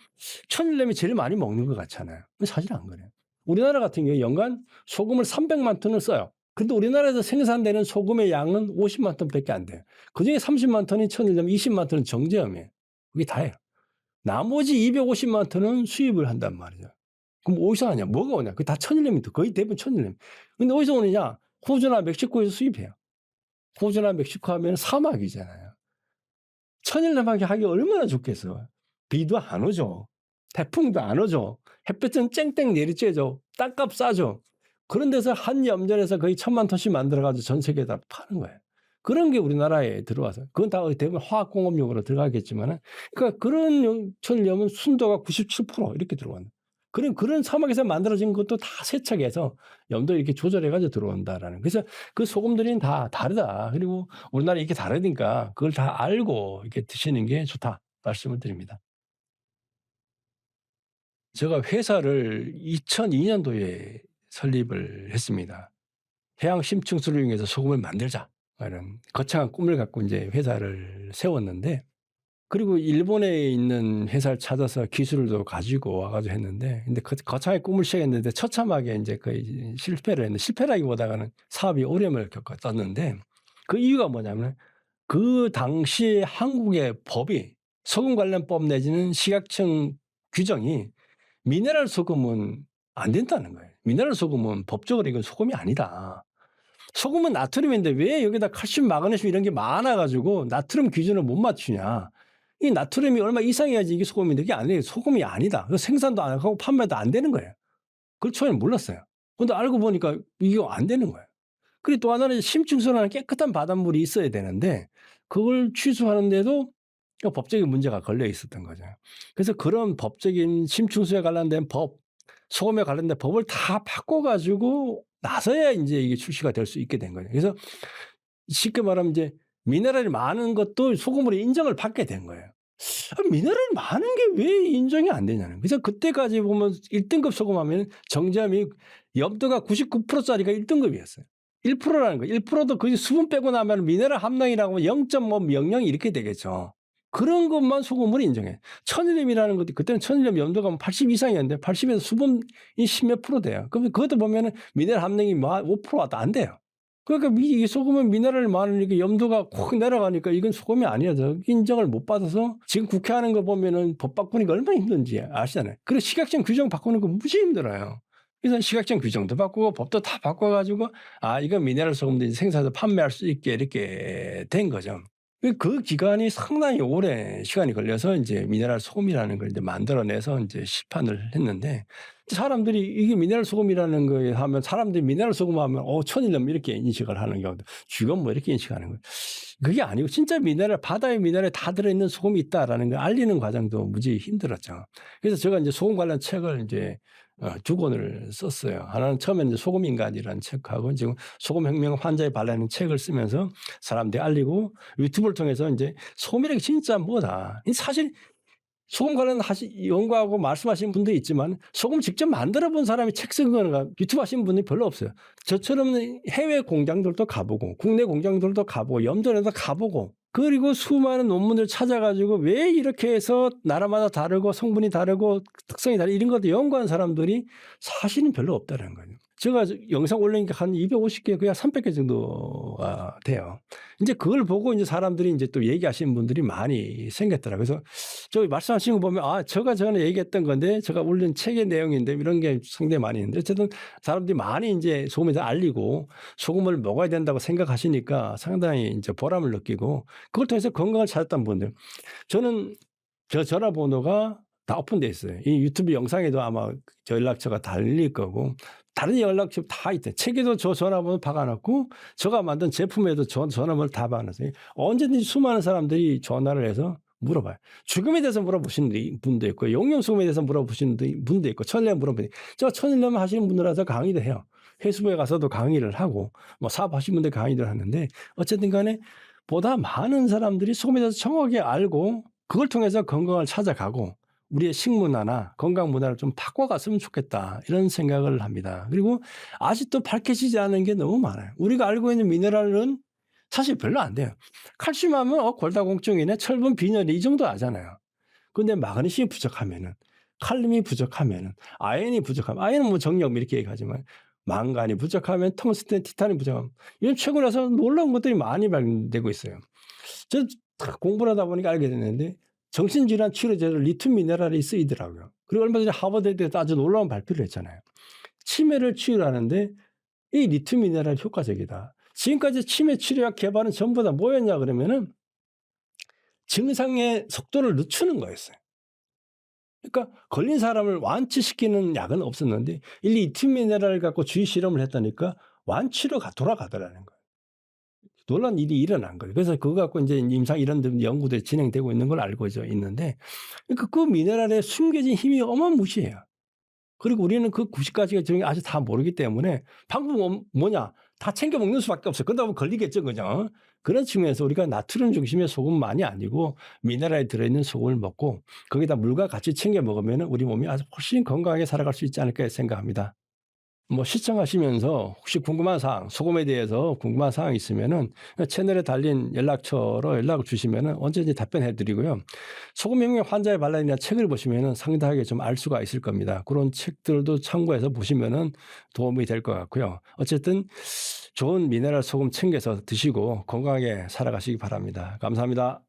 천일염이 제일 많이 먹는 것 같잖아요. 근데 사실 안 그래요. 우리나라 같은 경우에 연간 소금을 300만 톤을 써요. 근데 우리나라에서 생산되는 소금의 양은 50만 톤밖에 안 돼요. 그중에 30만 톤이 천일염, 20만 톤은 정제염이에요. 그게 다예요. 나머지 250만 톤은 수입을 한단 말이죠. 그럼 어디서 하냐? 뭐가 오냐? 그게 다 천일염이죠. 거의 대부분 천일염. 근데 어디서 오느냐? 호주나 멕시코에서 수입해요. 호주나 멕시코 하면 사막이잖아요. 천일염하게 하기 얼마나 좋겠어. 비도 안 오죠. 태풍도 안 오죠. 햇볕은 쨍쨍 내리쬐죠. 땅값 싸죠. 그런 데서 한 염전에서 거의 1,000만 톤씩 만들어 가지고 전 세계에다 파는 거예요. 그런 게 우리나라에 들어와서 그건 다 대부분 화학공업용으로 들어가겠지만은 그러니까 그런 천일염은 순도가 97% 이렇게 들어간다. 그런 사막에서 만들어진 것도 다 세척해서 염도 이렇게 조절해 가지고 들어온다라는. 그래서 그 소금들이 다 다르다. 그리고 우리나라 이렇게 다르니까 그걸 다 알고 이렇게 드시는 게 좋다 말씀을 드립니다. 제가 회사를 2002 년도에 설립을 했습니다. 해양 심층수를 이용해서 소금을 만들자. 이런 거창한 꿈을 갖고 인제 회사를 세웠는데 그리고 일본에 있는 회사를 찾아서 기술도 가지고 와 가지고 했는데 근데 거창하게 꿈을 시작했는데 처참하게 인제 거의 실패를 했는데 실패라기보다는 사업이 어려움을 겪었었는데 그 이유가 뭐냐면 그 당시에 한국의 법이 소금 관련법 내지는 식약청 규정이 미네랄 소금은 안 된다는 거예요. 미네랄 소금은 법적으로 이건 소금이 아니다. 소금은 나트륨인데 왜 여기다 칼슘, 마그네슘 이런 게 많아 가지고 나트륨 기준을 못 맞추냐. 이 나트륨이 얼마 이상이어야지 이게 소금인데 그게 아니에요. 소금이 아니다. 그래서 생산도 안 하고 판매도 안 되는 거예요. 그걸 처음에 몰랐어요. 근데 알고 보니까 이게 안 되는 거예요. 그리고 또 하나는 심층수라는 깨끗한 바닷물이 있어야 되는데 그걸 취수하는데도 그러니까 법적인 문제가 걸려 있었던 거죠. 그래서 그런 법적인 심층수에 관련된 법, 소금에 관련된 법을 다 바꿔 가지고 나서야 인제 이게 출시가 될 수 있게 된 거예요. 그래서 쉽게 말하면 이제 미네랄이 많은 것도 소금으로 인정을 받게 된 거예요. 미네랄이 많은 게 왜 인정이 안 되냐는. 그래서 그때까지 보면 1 등급 소금 하면은 정제함이 염도가 99% 짜리가 1 등급이었어요. 1% 라는 거예요. 1%도 그 수분 빼고 나면 미네랄 함량이라고 하면 0. 뭐 영영 이렇게 되겠죠. 그런 것만 소금으로 인정해요. 천일염이라는 것도 그때는 천일염 염도가 80 이상이었는데 80에서 수분이 10 몇 프로 돼요. 그러면 그것도 보면은 미네랄 함량이 뭐 5%도 안 돼요. 그러니까 이 소금은 미네랄이 많으니까 염도가 확 내려가니까 이건 소금이 아니야. 인정을 못 받아서 지금 국회 하는 거 보면은 법 바꾸니까 얼마나 힘든지 아시잖아요. 그리고 식약청 규정 바꾸는 거 무지 힘들어요. 그래서 식약청 규정도 바꾸고 법도 다 바꿔 가지고 이건 미네랄 소금도 이제 생산해서 판매할 수 있게 이렇게 된 거죠. 그 기간이 상당히 오랜 시간이 걸려서 인제 미네랄 소금이라는 걸 이제 만들어내서 인제 시판을 했는데 사람들이 이게 미네랄 소금이라는 거에 하면 사람들이 미네랄 소금 하면 천일염 이렇게 인식을 하는 경우도 주건 뭐 이렇게 인식하는 거예요. 그게 아니고 진짜 미네랄 바다에 미네랄이 다 들어있는 소금이 있다라는 걸 알리는 과정도 무지 힘들었죠. 그래서 제가 인제 소금 관련 책을 인제 2 권을 썼어요. 하나는 처음에는 이제 소금 인간이라는 책하고 지금 소금 혁명 환자의 발라는 책을 쓰면서 사람들이 알리고 유튜브를 통해서 인제 소금이라는 게 진짜 뭐다. 이 사실 소금 관련 연구하고 말씀하시는 분도 있지만 소금 직접 만들어 본 사람이 책 쓴 거나 유튜브 하시는 분이 별로 없어요. 저처럼 해외 공장들도 가 보고 국내 공장들도 가 보고 염전에도 가 보고 그리고 수많은 논문을 찾아 가지고 왜 이렇게 해서 나라마다 다르고 성분이 다르고 특성이 다르고 이런 것도 연구한 사람들이 사실은 별로 없다는 거예요. 제가 영상 올린 게 한 250개 그냥 300개 정도가 돼요. 인제 그걸 보고 인제 사람들이 인제 또 얘기하시는 분들이 많이 생겼더라고요. 그래서 저기 말씀하신 거 보면 제가 전에 얘기했던 건데 제가 올린 책의 내용인데 이런 게 상당히 많이 있는데 어쨌든 사람들이 많이 인제 소금에 대해서 알리고 소금을 먹어야 된다고 생각하시니까 상당히 인제 보람을 느끼고 그걸 통해서 건강을 찾았던 분들. 저는 저 전화번호가 다 오픈돼 있어요. 이 유튜브 영상에도 아마 저 연락처가 달릴 거고 다른 연락처 다 있대. 책에도 저 전화번호 박아 놨고 제가 만든 제품에도 전화번호를 다 박아 놨어요. 언제든지 수많은 사람들이 전화를 해서 물어봐요. 죽음에 대해서 물어보시는 분도 있고 용융소금에 대해서 물어보시는 분도 있고 천일염 물어보니 저 천일염 하시는 분들한테 강의도 해요. 해수부에 가서도 강의를 하고 뭐 사업하시는 분들 강의를 하는데 어쨌든 간에 보다 많은 사람들이 소금에 대해서 정확하게 알고 그걸 통해서 건강을 찾아가고 우리의 식문화나 건강 문화를 좀 바꿔갔으면 좋겠다 이런 생각을 합니다. 그리고 아직도 밝혀지지 않은 게 너무 많아요. 우리가 알고 있는 미네랄은 사실 별로 안 돼요. 칼슘 하면 골다공증이네 철분 빈혈이 이 정도 아잖아요. 근데 마그네슘이 부족하면은 칼륨이 부족하면은 아연이 부족하면 아연은 뭐 정력 이렇게 얘기하지만 망간이 부족하면 텅스텐 티탄이 부족하면 이런 최근에 와서 놀라운 것들이 많이 발견되고 있어요. 저 공부를 하다 보니까 알게 됐는데 정신질환 치료제로 리튬 미네랄이 쓰이더라고요. 그리고 얼마 전에 하버드대에서 아주 놀라운 발표를 했잖아요. 치매를 치유하는데 이 리튬 미네랄이 효과적이다. 지금까지 치매 치료약 개발은 전부 다 뭐였냐 그러면은 증상의 속도를 늦추는 거였어요. 그러니까 걸린 사람을 완치시키는 약은 없었는데 이 리튬 미네랄을 갖고 주의 실험을 했다니까 완치로 돌아가더라는 거예요. 놀란 일이 일어난 거예요. 그래서 그거 갖고 인제 임상 이런 연구들이 진행되고 있는 걸 알고 있는데 그러니까 그 미네랄에 숨겨진 힘이 어마무시해요. 그리고 우리는 그 90가지가 중에 아직 다 모르기 때문에 방법은 뭐냐? 다 챙겨 먹는 수밖에 없어요. 그러다 보면 걸리겠죠, 그죠? 그런 측면에서 우리가 나트륨 중심의 소금만이 아니고 미네랄이 들어있는 소금을 먹고 거기다 물과 같이 챙겨 먹으면은 우리 몸이 아주 훨씬 건강하게 살아갈 수 있지 않을까 생각합니다. 뭐 시청하시면서 혹시 궁금한 사항, 소금에 대해서 궁금한 사항이 있으면은 채널에 달린 연락처로 연락을 주시면은 언제든지 답변해 드리고요. 소금혁명 환자의 반란이라는 책을 보시면은 상당하게 좀 알 수가 있을 겁니다. 그런 책들도 참고해서 보시면은 도움이 될 것 같고요. 어쨌든 좋은 미네랄 소금 챙겨서 드시고 건강하게 살아가시기 바랍니다. 감사합니다.